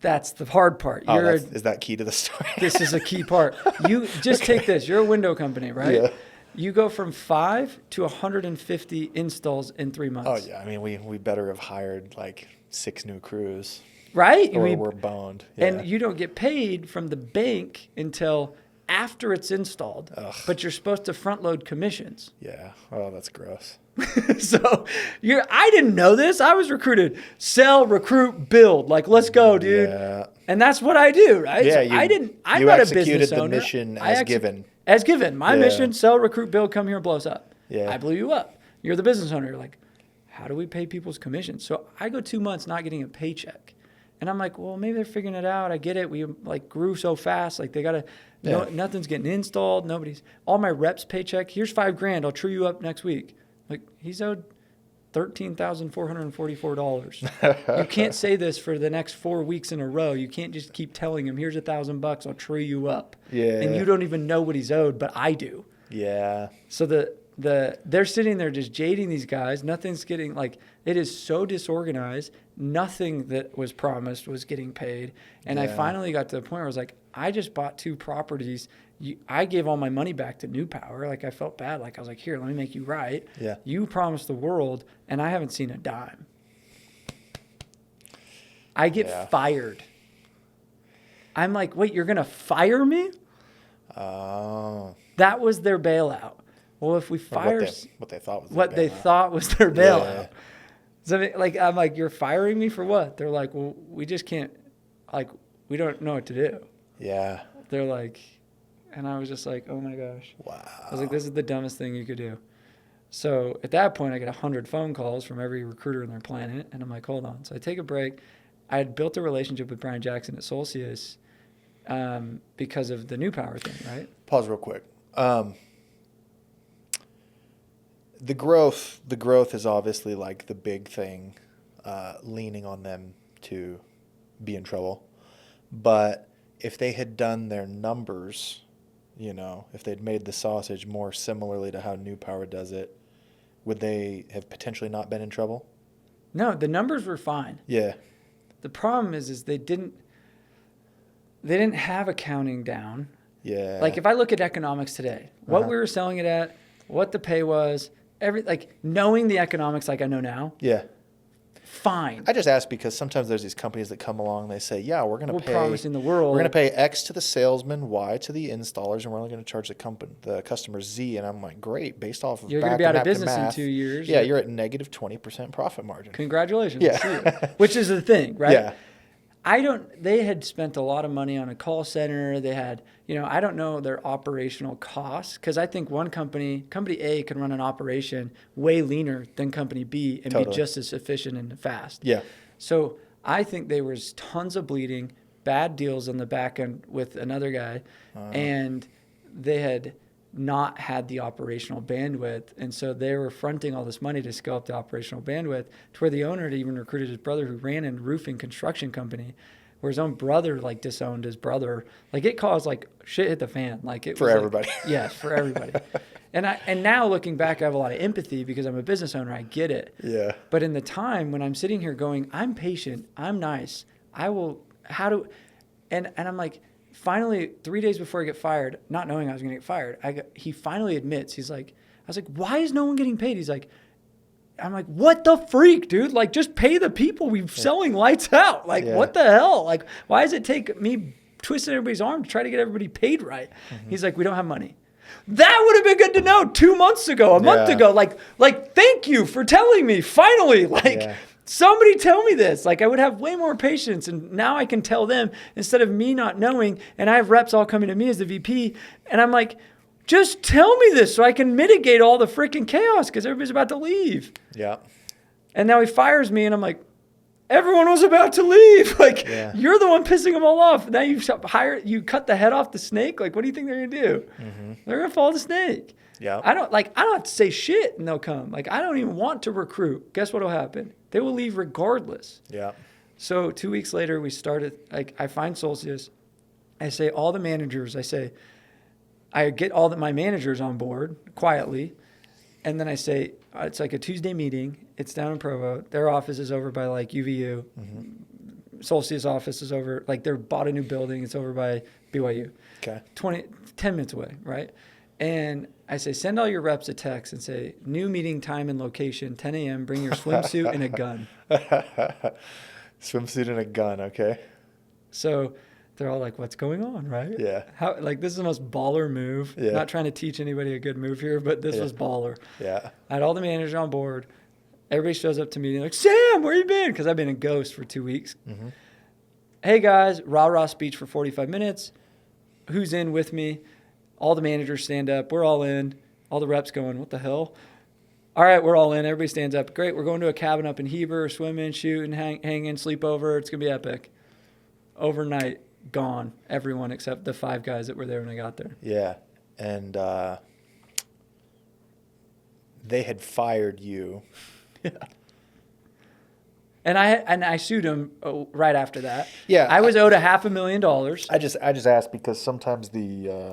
That's the hard part. Is that key to the story? This is a key part. You just take this. You're a window company, right? Yeah. You go from 5 to 150 installs in 3 months. Oh, yeah. I mean, we better have hired like 6 new crews. Right? Or we're boned. Yeah. And you don't get paid from the bank until after it's installed. Ugh. But you're supposed to front load commissions. Yeah. Oh, that's gross. So I didn't know this. I was recruited. Sell, recruit, build. Like, let's go, dude. Yeah. And that's what I do, right? Yeah. So I'm not a business owner. You executed the mission as given. As given. My mission, sell, recruit, build, come here, blow us up. Yeah. I blew you up. You're the business owner. You're like, how do we pay people's commissions? So I go 2 months not getting a paycheck. And I'm like, well, maybe they're figuring it out. I get it. We like grew so fast. Like they got to, nothing's getting installed. All my reps paycheck. Here's $5,000. I'll true you up next week. Like he's owed $13,444. You can't say this for the next 4 weeks in a row. You can't just keep telling him, here's $1,000. I'll true you up. Yeah. And you don't even know what he's owed, but I do. Yeah. So they're sitting there just jading these guys. Nothing's getting it is so disorganized. Nothing that was promised was getting paid. And I finally got to the point where I was like, I just bought 2 properties. I gave all my money back to New Power. Like I felt bad. Like I was like, here, let me make you right. Yeah. You promised the world, and I haven't seen a dime. I get fired. I'm like, wait, you're gonna fire me? Oh. That was their bailout. Well, if we fire what they thought was what they thought was their bailout. Yeah. So like I'm like, you're firing me for what? They're like, well, we just can't like, we don't know what to do. Yeah. They're like, and I was just like, oh my gosh. Wow. I was like, this is the dumbest thing you could do. So at that point, I get 100 phone calls from every recruiter on their planet. And I'm like, hold on. So I take a break. I had built a relationship with Brian Jackson at Solcius because of the New Power thing, right? Pause real quick. The growth is obviously like the big thing, leaning on them to be in trouble. But if they had done their numbers, you know, if they'd made the sausage more similarly to how New Power does it, would they have potentially not been in trouble? No, the numbers were fine. Yeah. The problem is they didn't have accounting down. Yeah. Like if I look at economics today, what we were selling it at, what the pay was, like knowing the economics like I know now. Yeah. Fine. I just ask because sometimes there's these companies that come along and they say, yeah, we're going to pay. Promising the world. We're going to pay X to the salesman, Y to the installers, and we're only going to charge the customer Z. And I'm like, great, based off of you're going to be out of business in 2 years. Yeah, you're at negative 20% profit margin. Congratulations. Yeah. Which is the thing, right? Yeah. They had spent a lot of money on a call center. They had, I don't know their operational costs because I think one company A can run an operation way leaner than company B and be just as efficient and fast. Yeah. So I think there was tons of bleeding, bad deals on the back end with another guy, and they had not had the operational bandwidth. And so they were fronting all this money to scale up the operational bandwidth to where the owner had even recruited his brother who ran a roofing construction company where his own brother like disowned his brother. Like it caused like shit hit the fan. Like it for was everybody. Like, yes, for everybody. And now looking back, I have a lot of empathy because I'm a business owner. I get it. Yeah. But in the time when I'm sitting here going, I'm patient, I'm nice, and I'm like, finally, 3 days before I get fired, not knowing I was going to get fired, he finally admits, I was like, why is no one getting paid? I'm like, what the freak, dude? Like, just pay the people. We're selling lights out. Like, what the hell? Like, why does it take me twisting everybody's arm to try to get everybody paid right? Mm-hmm. He's like, we don't have money. That would have been good to know 2 months ago, a month ago. Like, thank you for telling me finally. Somebody tell me this. Like I would have way more patience, and now I can tell them instead of me not knowing. And I have reps all coming to me as the VP, and I'm like, just tell me this so I can mitigate all the freaking chaos because everybody's about to leave. Yeah. And now he fires me, and I'm like, everyone was about to leave. You're the one pissing them all off. Now you cut the head off the snake. Like, what do you think they're gonna do? Mm-hmm. They're gonna follow the snake. Yeah. I don't have to say shit and they'll come. Like, I don't even want to recruit. Guess what'll happen? They will leave regardless. Yeah. So 2 weeks later, we started, I find Solcius. I say all the managers, I get all my managers on board quietly. And then I say, it's like a Tuesday meeting. It's down in Provo. Their office is over by like UVU. Mm-hmm. Solcius office is over, like they bought a new building. It's over by BYU. Okay. 10 minutes away, right? And I say, send all your reps a text and say, new meeting time and location, 10 a.m., bring your swimsuit and a gun. Swimsuit and a gun, okay. So they're all like, what's going on, right? Yeah. This is the most baller move. Yeah. Not trying to teach anybody a good move here, but this was baller. Yeah. I had all the managers on board. Everybody shows up to me and they're like, Sam, where you been? Because I've been in Ghost for 2 weeks. Mm-hmm. Hey, guys, rah-rah speech for 45 minutes. Who's in with me? All the managers stand up. We're all in. All the reps going, what the hell? All right, we're all in. Everybody stands up. Great. We're going to a cabin up in Heber, swimming, shooting, hanging, sleep over. It's going to be epic. Overnight, gone. Everyone except the 5 guys that were there when I got there. Yeah. And they had fired you. Yeah. And I sued him right after that. Yeah, I was owed $500,000. I just asked because sometimes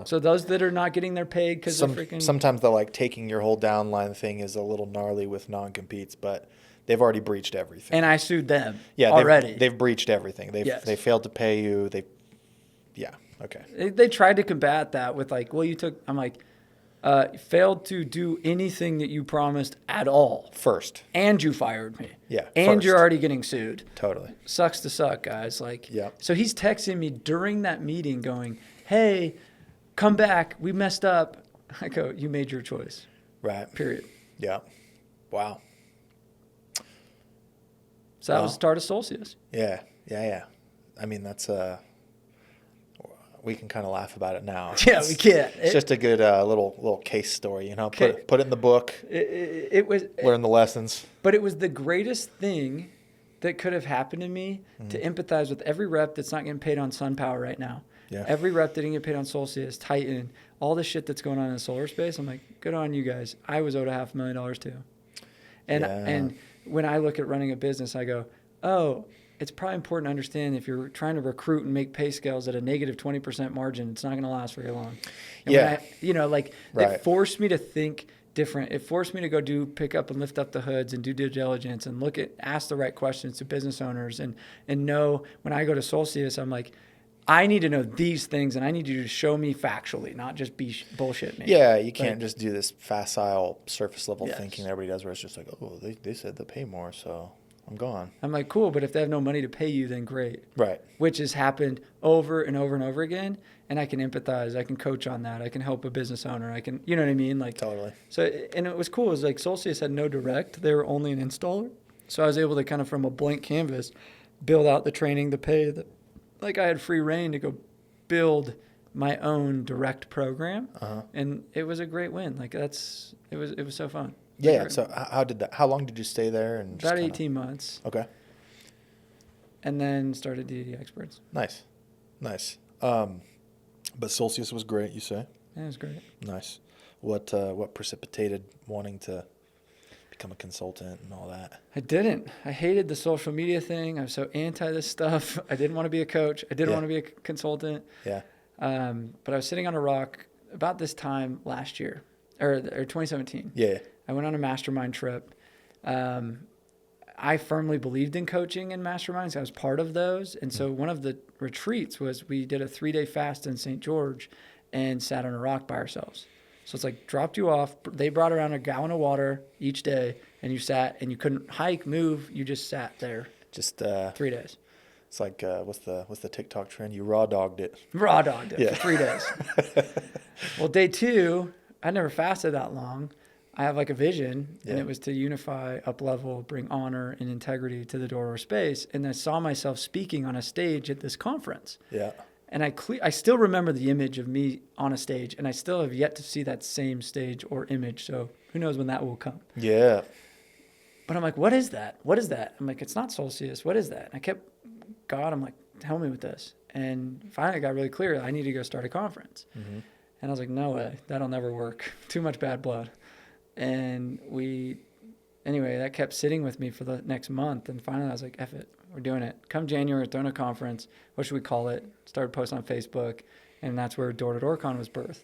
so those that are not getting their paid because of freaking sometimes the taking your whole downline thing is a little gnarly with non-competes, but they've already breached everything. And I sued them. Yeah, already. They've breached everything. They failed to pay you. Okay. They tried to combat that with I'm like. Failed to do anything that you promised at all. First. And you fired me. Yeah. And you're already getting sued. Totally. Sucks to suck, guys. Yeah. So he's texting me during that meeting going, hey, come back. We messed up. I go, you made your choice. Right. Period. Yeah. Wow. So that was the start of Solcius. Yeah. Yeah. I mean, that's we can kind of laugh about it now. Yeah, we can. It's just a good little case story, you know. Put it in the book. It was learn the lessons. But it was the greatest thing that could have happened to me to empathize with every rep that's not getting paid on SunPower right now. Yeah. Every rep that didn't get paid on Solstice, Titan, all the shit that's going on in the solar space. I'm like, good on you guys. I was owed $500,000 too. And when I look at running a business, I go, oh, it's probably important to understand if you're trying to recruit and make pay scales at a negative 20% margin, it's not going to last very long. And it forced me to think different. It forced me to go pick up and lift up the hoods and do due diligence and ask the right questions to business owners and know when I go to Solstice, I'm like, I need to know these things and I need you to show me factually, not just bullshit me. Yeah, you can't just do this facile surface level thinking that everybody does where it's just like, oh, they said they'll pay more, so I'm gone. I'm like, cool, but if they have no money to pay you, then great. Right. Which has happened over and over and over again, and I can empathize. I can coach on that. I can help a business owner. I can, you know what I mean? Like Totally. So, and it was cool. It was like Solstice had no direct. They were only an installer. So I was able to kind of from a blank canvas build out the training, the pay. Like I had free reign to go build my own direct program, and it was a great win. Like it was so fun. Yeah. So how long did you stay there? And about 18 months. Okay. And then started D2D Experts. Nice. But Solstice was great, you say? Yeah, it was great. Nice. What precipitated wanting to become a consultant and all that? I didn't. I hated the social media thing. I was so anti this stuff. I didn't want to be a coach. I didn't want to be a consultant. Yeah. But I was sitting on a rock about this time last year, or 2017. Yeah. I went on a mastermind trip. I firmly believed in coaching and masterminds. I was part of those. And so one of the retreats was we did a 3-day fast in St. George and sat on a rock by ourselves. So it's like dropped you off. They brought around a gallon of water each day, and you sat, and you couldn't hike, move. You just sat there. Just 3 days. It's like what's the TikTok trend? You raw dogged it. Raw dogged it for 3 days. Well, day 2, I never fasted that long. I have like a vision, and it was to unify, up level, bring honor and integrity to the Door space. And I saw myself speaking on a stage at this conference. Yeah. And I still remember the image of me on a stage, and I still have yet to see that same stage or image. So who knows when that will come? Yeah. But I'm like, what is that? What is that? I'm like, it's not Solstice. What is that? And I kept, God, I'm like, help me with this. And finally it got really clear. I need to go start a conference. Mm-hmm. And I was like, no way. That'll never work. Too much bad blood. And anyway, that kept sitting with me for the next month. And finally I was like, F it. We're doing it. Come January, we're throwing a conference. What should we call it? Started posting on Facebook, and that's where Door to Door Con was birthed.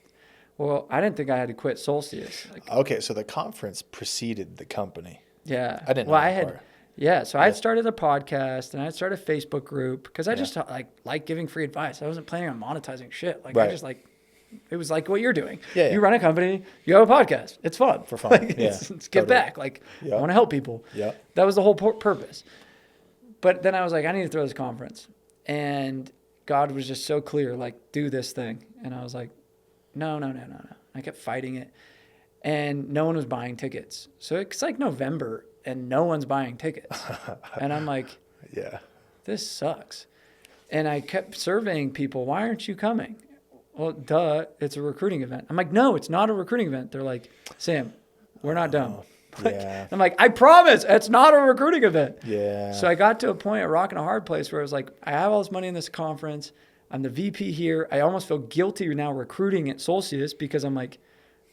Well, I didn't think I had to quit Solstice. Okay, so the conference preceded the company. Yeah. I didn't know that part. Yeah, so I had started a podcast, and I had started a Facebook group, because I just like giving free advice. I wasn't planning on monetizing shit. Like, I just it was like what you're doing. Yeah, you run a company, you have a podcast. It's fun. For fun. It's give back. Like, I want to help people. Yeah. That was the whole purpose. But then I was like, I need to throw this conference. And God was just so clear, like, do this thing. And I was like, no. I kept fighting it. And no one was buying tickets. So it's like November, and no one's buying tickets. And I'm like, this sucks. And I kept surveying people, why aren't you coming? Well, duh, it's a recruiting event. I'm like, no, it's not a recruiting event. They're like, Sam, we're not done. I'm like, I promise, it's not a recruiting event. Yeah. So I got to a point, a rock and a hard place, where I was like, I have all this money in this conference. I'm the VP here. I almost feel guilty now recruiting at Solstice, because I'm like,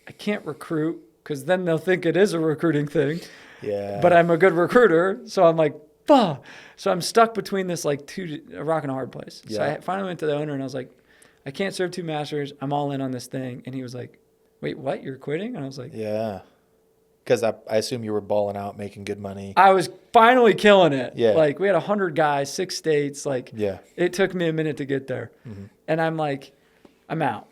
I can't recruit, because then they'll think it is a recruiting thing. Yeah. But I'm a good recruiter. So I'm like, bah. So I'm stuck between this, like, a rock and a hard place. Yeah. So I finally went to the owner, and I was like, I can't serve 2 masters. I'm all in on this thing. And he was like, wait, what? You're quitting? And I was like, yeah. Because I assume you were balling out, making good money. I was finally killing it. Yeah. Like, we had 100 guys, 6 states. Like, it took me a minute to get there. Mm-hmm. And I'm like, I'm out.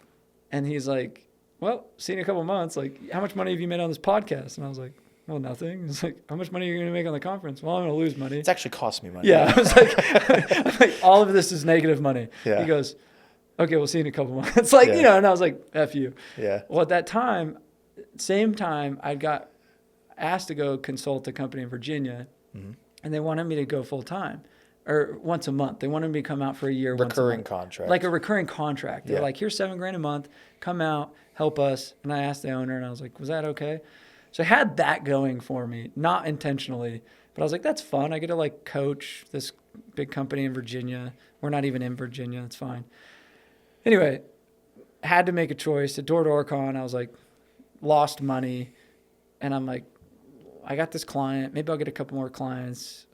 And he's like, well, see you in a couple of months. Like, how much money have you made on this podcast? And I was like, well, nothing. He's like, how much money are you going to make on the conference? Well, I'm going to lose money. It's actually cost me money. Yeah. I was like, all of this is negative money. Yeah. He goes, okay, we'll see you in a couple of months. Like, you know, and I was like, F you. Yeah. Well, at that time, same time, I got asked to go consult a company in Virginia, and they wanted me to go full time, or once a month. They wanted me to come out for a year. Recurring once a month. contract. Like a recurring contract. They're Yeah. like, here's $7,000 a month. Come out, help us. And I asked the owner, and I was like, was that okay? So I had that going for me, not intentionally, but I was like, that's fun. I get to like coach this big company in Virginia. We're not even in Virginia. It's fine. Anyway, had to make a choice. At door-to-door con, I was like, lost money. And I'm like, I got this client. Maybe I'll get a couple more clients.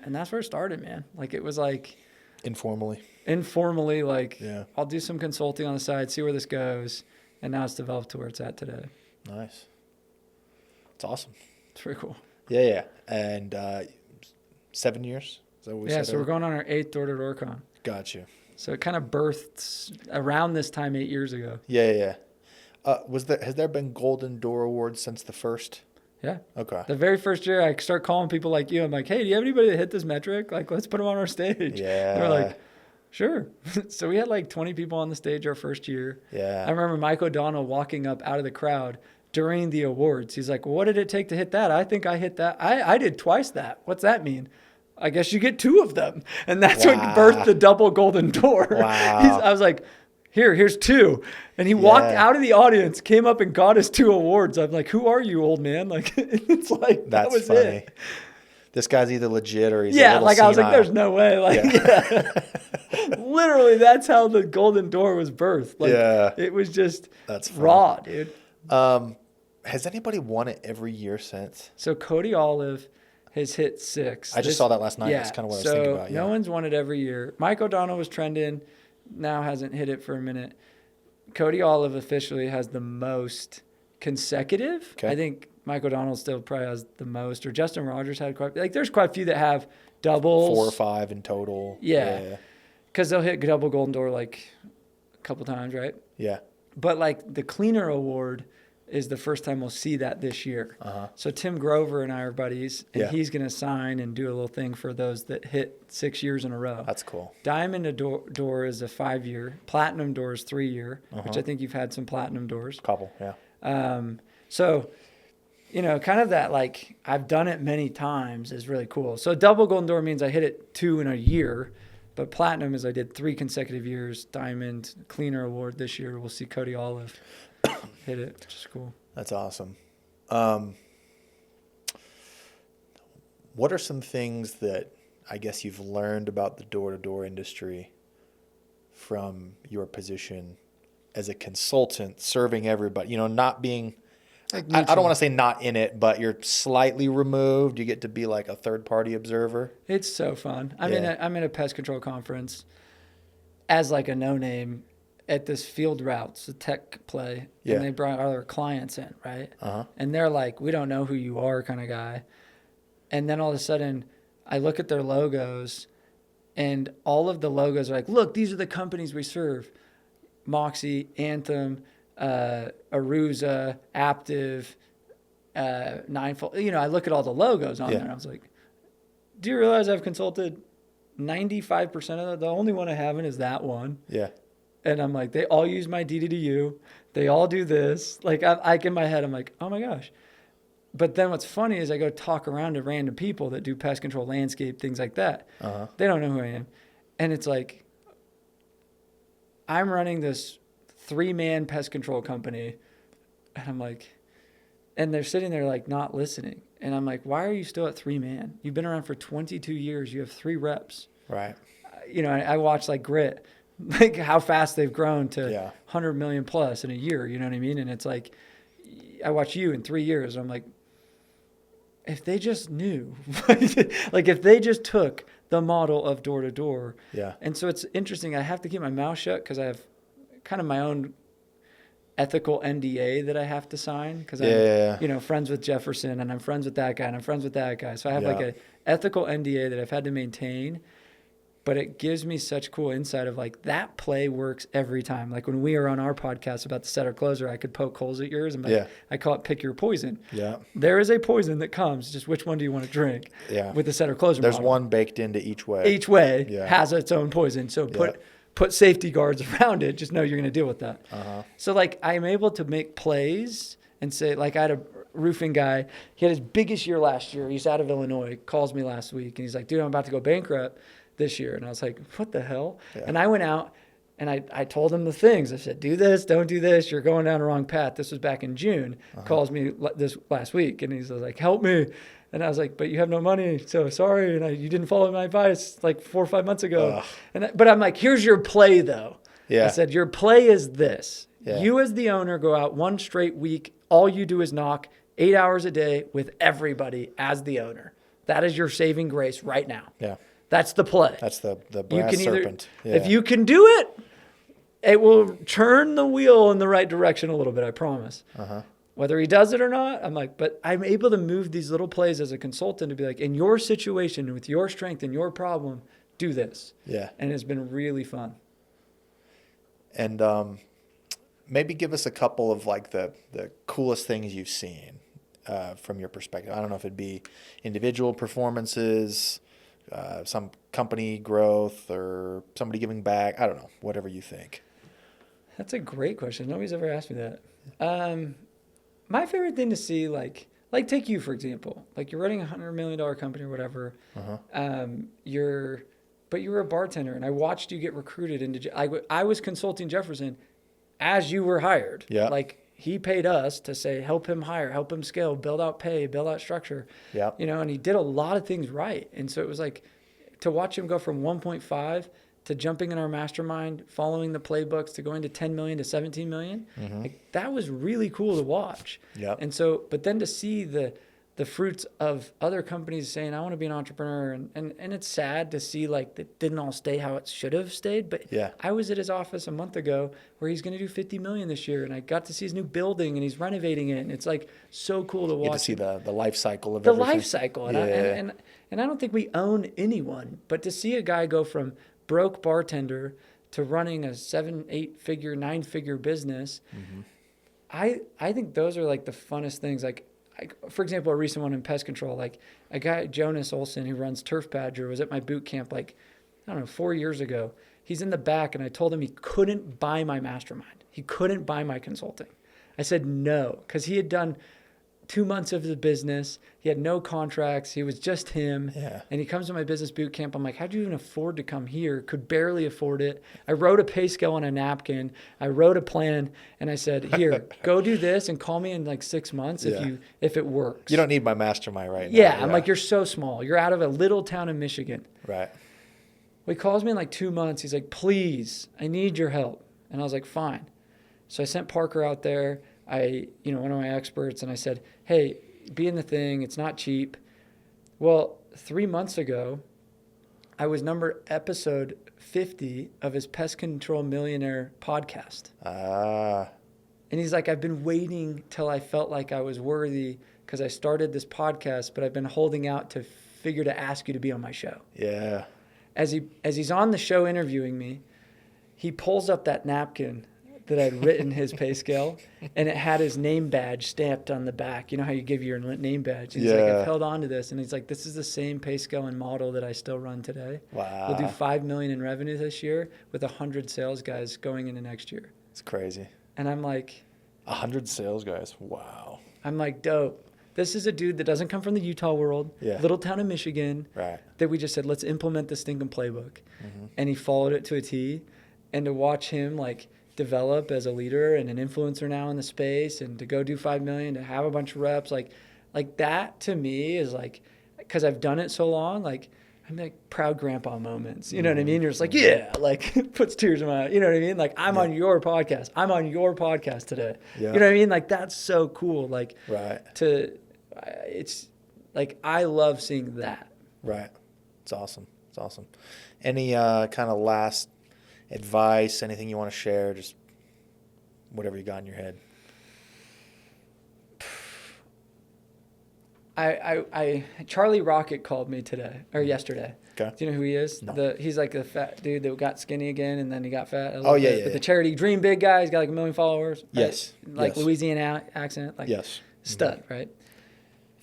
And that's where it started, man. Like, it was like Informally, like, yeah. I'll do some consulting on the side, see where this goes. And now it's developed to where it's at today. Nice. It's awesome. It's pretty cool. Yeah. And 7 years? Is that what we said? Yeah, so we're going on our 8th door-to-door con. Got you. So it kind of birthed around this time 8 years ago. Yeah. Has there been Golden Door Awards since the first? Yeah. Okay. The very first year, I start calling people like you. I'm like, hey, do you have anybody that hit this metric? Like, let's put them on our stage. Yeah. They're like, sure. So we had like 20 people on the stage our first year. Yeah. I remember Mike O'Donnell walking up out of the crowd during the awards. He's like, well, what did it take to hit that? I think I hit that. I did twice that. What's that mean? I guess you get 2 of them. And that's what birthed the double golden door. Wow. I was like, here's 2. And he walked out of the audience, came up and got us 2 awards. I'm like, who are you, old man? Like, it's like, That's that was funny. it. This guy's either legit or he's a Yeah, little like I was like, senile. there's no way. Like, yeah. Literally, that's how the golden door was birthed. Like, Yeah. it was just That's funny. raw, dude. Has anybody won it every year since? So Cody Olive has hit 6. I just saw that last night. Yeah. That's kind of what I was thinking about. No Yeah. one's won it every year. Mike O'Donnell was trending, now hasn't hit it for a minute. Cody Olive officially has the most consecutive. Okay. I think Mike O'Donnell still probably has the most, or Justin Rogers had there's quite a few that have doubles. 4 or 5 in total. Yeah. Because they'll hit double golden door like a couple times, right? Yeah. But like the cleaner award is the first time we'll see that this year. So Tim Grover and I are buddies, and he's going to sign and do a little thing for those that hit 6 years in a row. That's cool. Diamond door is a 5-year. Platinum door is 3-year, which I think you've had some platinum doors. Couple, yeah. So, you know, kind of that, like, I've done it many times is really cool. So double golden door means I hit it 2 in a year, but platinum is I did 3 consecutive years. Diamond cleaner award this year. We'll see Cody Olive hit it, which is cool. That's awesome. What are some things that I guess you've learned about the door-to-door industry from your position as a consultant serving everybody? You know, not being, I don't want to say not in it, but you're slightly removed. You get to be like a third-party observer. It's so fun. I'm in a pest control conference as like a no-name at this Field Routes, a tech play, and they brought other clients in, right? And they're like, we don't know who you are kind of guy. And then all of a sudden, I look at their logos, and all of the logos are like, look, these are the companies we serve. Moxie, Anthem, Aruza, Aptiv, Ninefold. You know, I look at all the logos on there, and I was like, do you realize I've consulted 95% of it? The only one I haven't is that one. Yeah. And I'm like, they all use my D2DU. They all do this. Like, I in my head, I'm like, oh my gosh. But then what's funny is I go talk around to random people that do pest control, landscape, things like that. They don't know who I am. And it's like, I'm running this 3-man pest control company. And I'm like, and they're sitting there like not listening. And I'm like, why are you still at 3-man? You've been around for 22 years. You have 3 reps. Right. You know, I watch like Grit. Like how fast they've grown to 100 million plus in a year, you know what I mean? And it's like, I watch you in 3 years. I'm like, if they just knew, like if they just took the model of door to door. Yeah. And so it's interesting. I have to keep my mouth shut because I have kind of my own ethical NDA that I have to sign because I'm, you know, friends with Jefferson and I'm friends with that guy and I'm friends with that guy. So I have like a ethical NDA that I've had to maintain. But it gives me such cool insight of like that play works every time. Like when we were on our podcast about the setter closer, I could poke holes at yours and like, I call it pick your poison. Yeah. There is a poison that comes. Just which one do you want to drink? Yeah. With the setter closer. There's model. One baked into each way. Each way has its own poison. So put safety guards around it. Just know you're going to deal with that. So like I'm able to make plays and say like I roofing guy. He had his biggest year last year. He's out of Illinois. Calls me last week and he's like, dude, I'm about to go bankrupt this year. And I was like, what the hell? Yeah. And I went out and I told him the things. I said, do this, don't do this. You're going down the wrong path. This was back in June. Calls me this last week and he's like, help me. And I was like, but you have no money, so sorry. And you didn't follow my advice like 4 or 5 months ago. But I'm like, here's your play, though. Yeah. I said, your play is this. Yeah. You as the owner go out one straight week. All you do is knock 8 hours a day with everybody as the owner. That is your saving grace right now. Yeah. That's the play. That's the brass serpent. Yeah. If you can do it, it will turn the wheel in the right direction a little bit, I promise. Whether he does it or not, I'm like, but I'm able to move these little plays as a consultant to be like, in your situation, with your strength and your problem, do this. Yeah. And it's been really fun. And maybe give us a couple of like the coolest things you've seen from your perspective. I don't know if it'd be individual performances, some company growth, or somebody giving back. I don't know, whatever you think. That's a great question. Nobody's ever asked me that. My favorite thing to see, like take you, for example. Like you're running $100 million company or whatever. But you were a bartender, and I watched you get recruited into. I was consulting Jefferson as you were hired. Yeah. Like he paid us to say, help him hire, help him scale, build out pay, build out structure. Yeah. You know, and he did a lot of things right. And so it was like to watch him go from 1.5 to jumping in our mastermind, following the playbooks, to going to 10 million to 17 million. Like, that was really cool to watch. Yeah. And so, but then to see the fruits of other companies saying, I want to be an entrepreneur. And it's sad to see like that didn't all stay how it should have stayed. But yeah. I was at his office a month ago where he's going to do 50 million this year. And I got to see his new building and he's renovating it. And it's like so cool to watch. You get to see the life cycle of everything. The life cycle. And, yeah. And I don't think we own anyone, but to see a guy go from broke bartender to running a 7, 8 figure, 9 figure business. I think those are like the funnest things. Like, for example, a recent one in pest control, like a guy, Jonas Olson, who runs Turf Badger, was at my boot camp, like, I don't know, 4 years ago. He's in the back and I told him he couldn't buy my mastermind. He couldn't buy my consulting. I said no, because he had done 2 months of the business. He had no contracts. He was just him. Yeah. And he comes to my business boot camp. I'm like, how'd you even afford to come here? Could barely afford it. I wrote a pay scale on a napkin. I wrote a plan. And I said, here, go do this and call me in like 6 months if it works. You don't need my mastermind right now. Yeah. I'm like, you're so small. You're out of a little town in Michigan. Right. Well, he calls me in like 2 months. He's like, please, I need your help. And I was like, fine. So I sent Parker out there. One of my experts, and I said, hey, be in the thing. It's not cheap. Well, 3 months ago, I was episode 50 of his Pest Control Millionaire podcast. And he's like, I've been waiting till I felt like I was worthy because I started this podcast, but I've been holding out to figure to ask you to be on my show. Yeah. As he's on the show interviewing me, he pulls up that napkin that I'd written his pay scale, and it had his name badge stamped on the back. You know how you give your name badge? And he's like, I've held on to this. And he's like, this is the same pay scale and model that I still run today. Wow. We'll do $5 million in revenue this year with 100 sales guys going into next year. It's crazy. And I'm like... 100 sales guys. Wow. I'm like, dope. This is a dude that doesn't come from the Utah world, little town in Michigan, that we just said, let's implement this stinking playbook. And he followed it to a T. And to watch him, like... develop as a leader and an influencer now in the space, and to go do 5 million, to have a bunch of reps, like that to me is like, because I've done it so long, like I'm like proud grandpa moments, you know what I mean? You're just like, yeah, like puts tears in my eye, you know what I mean? Like I'm on your podcast. I'm on your podcast today. Yeah. You know what I mean? Like that's so cool. Like it's like, I love seeing that. Right. It's awesome. It's awesome. Any kind of last advice, anything you want to share, just whatever you got in your head? Charlie Rocket called me today or yesterday. Okay. Do you know who he is? No. He's like the fat dude that got skinny again and then he got fat. The charity Dream Big guy. He's got like 1 million followers. Yes. Like Louisiana accent. Like stud, right?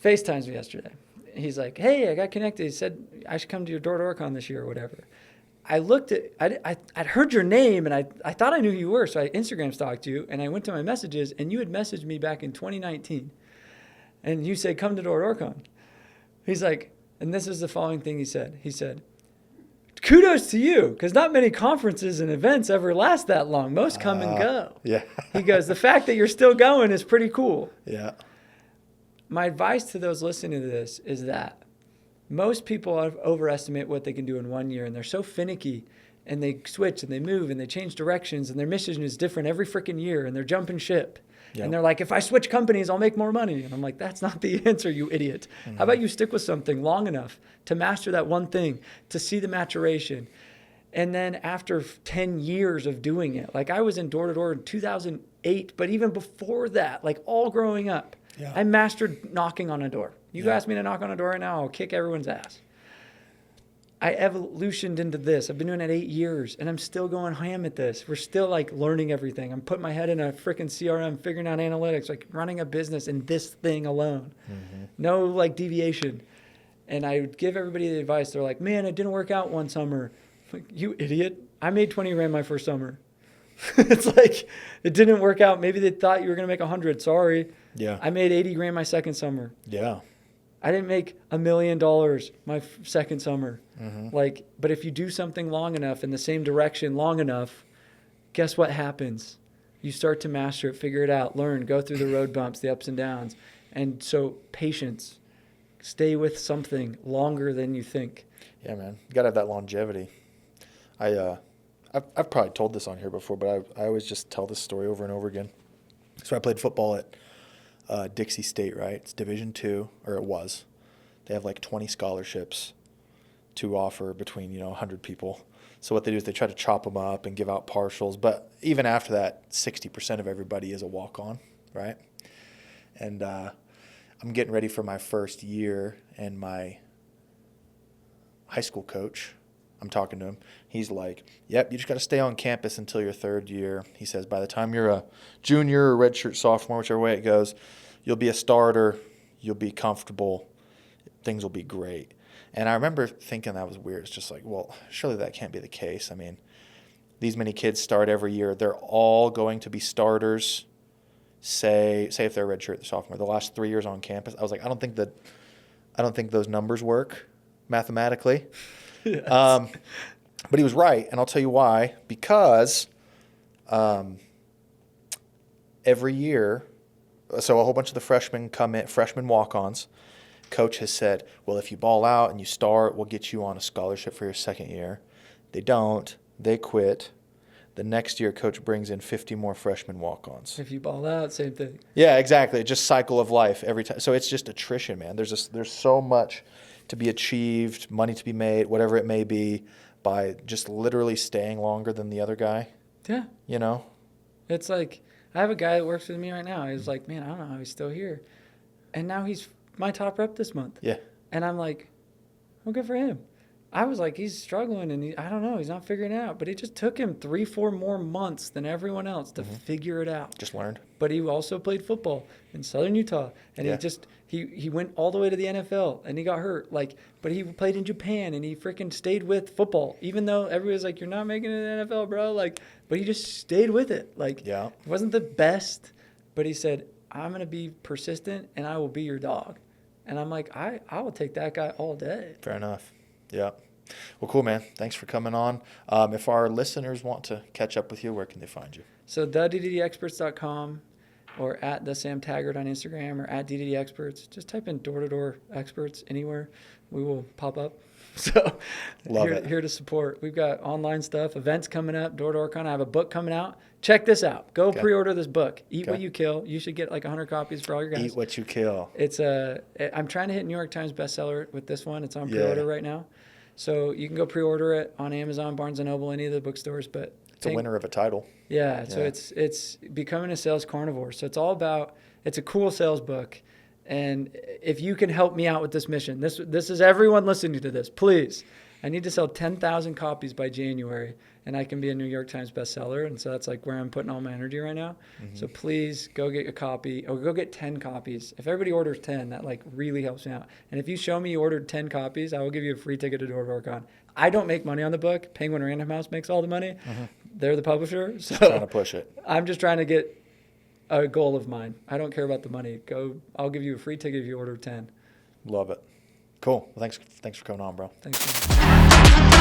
FaceTimes me yesterday. He's like, hey, I got connected. He said I should come to your door-to-door con this year or whatever. I looked at, I'd heard your name and I thought I knew who you were. So I Instagram stalked you and I went to my messages and you had messaged me back in 2019. and you say, come to DoorCon. He's like, and this is the following thing he said. He said, kudos to you, because not many conferences and events ever last that long. Most come and go. Yeah. He goes, the fact that you're still going is pretty cool. Yeah. My advice to those listening to this is that most people overestimate what they can do in 1 year, and they're so finicky, and they switch and they move and they change directions, and their mission is different every freaking year, and they're jumping ship. Yep. And they're like, if I switch companies, I'll make more money. And I'm like, that's not the answer, you idiot. Mm-hmm. How about you stick with something long enough to master that one thing, to see the maturation. And then after 10 years of doing it, like I was in door-to-door in 2008, but even before that, like all growing up, I mastered knocking on a door. You ask me to knock on a door right now, I'll kick everyone's ass. I evolutioned into this. I've been doing it 8 years, and I'm still going ham at this. We're still like learning everything. I'm putting my head in a freaking CRM, figuring out analytics, like running a business in this thing alone. Mm-hmm. No like deviation. And I would give everybody the advice. They're like, man, it didn't work out one summer. I'm like, you idiot. I made 20 grand my first summer. It's like, it didn't work out. Maybe they thought you were going to make 100. Sorry. Yeah. I made 80 grand my second summer. Yeah. I didn't make $1 million my second summer. Mm-hmm. Like, but if you do something long enough in the same direction long enough, guess what happens? You start to master it, figure it out, learn, go through the road bumps, the ups and downs. And so patience, stay with something longer than you think. Yeah, man. You got to have that longevity. I've probably told this on here before, but I always just tell this story over and over again. So I played football at Dixie State, right? It's Division II, or it was. They have like 20 scholarships to offer between, 100 people. So what they do is they try to chop them up and give out partials. But even after that, 60% of everybody is a walk-on, right? And I'm getting ready for my first year, and my high school coach, I'm talking to him. He's like, yep, you just got to stay on campus until your third year. He says, by the time you're a junior or redshirt sophomore, whichever way it goes, you'll be a starter, you'll be comfortable, things will be great. And I remember thinking that was weird. It's just like, well, surely that can't be the case. I mean, these many kids start every year. They're all going to be starters, say if they're a redshirt sophomore, the last 3 years on campus. I was like, I don't think those numbers work mathematically. Yes. But he was right, and I'll tell you why. Because every year, so a whole bunch of the freshmen come in, freshman walk-ons. Coach has said, well, if you ball out and you start, we'll get you on a scholarship for your second year. They don't. They quit. The next year, coach brings in 50 more freshman walk-ons. If you ball out, same thing. Yeah, exactly. Just cycle of life every time. So it's just attrition, man. There's so much to be achieved, money to be made, whatever it may be, by just literally staying longer than the other guy. Yeah. It's like, I have a guy that works with me right now. He's like, man, I don't know how he's still here. And now he's my top rep this month. Yeah. And I'm like, well, good for him. I was like, he's struggling, and I don't know, he's not figuring it out. But it just took him 3-4 more months than everyone else to figure it out. Just learned. But he also played football in Southern Utah, and he went all the way to the NFL, and he got hurt. But he played in Japan, and he freaking stayed with football, even though everybody's like, you're not making it in the NFL, bro. But he just stayed with it. It wasn't the best, but he said, I'm gonna be persistent, and I will be your dog. And I'm like, I will take that guy all day. Fair enough. Yeah. Well, cool, man. Thanks for coming on. If our listeners want to catch up with you, where can they find you? So D2DExperts.com, or at the Sam Taggart on Instagram, or at D2D Experts. Just type in door-to-door experts anywhere. We will pop up. So here to support. We've got online stuff, events coming up, door-to-door con. I have a book coming out. Check this out. Go pre-order this book. Eat What You Kill. You should get like 100 copies for all your guys. Eat What You Kill. I'm trying to hit New York Times bestseller with this one. It's on pre-order right now. So you can go pre-order it on Amazon, Barnes & Noble, any of the bookstores. But it's a winner of a title. Yeah, so it's becoming a sales carnivore. So it's all about, it's a cool sales book. And if you can help me out with this mission, this is everyone listening to this, please. I need to sell 10,000 copies by January, and I can be a New York Times bestseller. And so that's like where I'm putting all my energy right now. Mm-hmm. So please go get a copy, or go get 10 copies. If everybody orders 10, that like really helps me out. And if you show me you ordered 10 copies, I will give you a free ticket to DoorCon. I don't make money on the book. Penguin Random House makes all the money. Mm-hmm. They're the publisher. So trying to push it. I'm just trying to get a goal of mine. I don't care about the money. Go. I'll give you a free ticket if you order 10. Love it. Cool. Well, thanks for coming on, bro. Thanks. Man.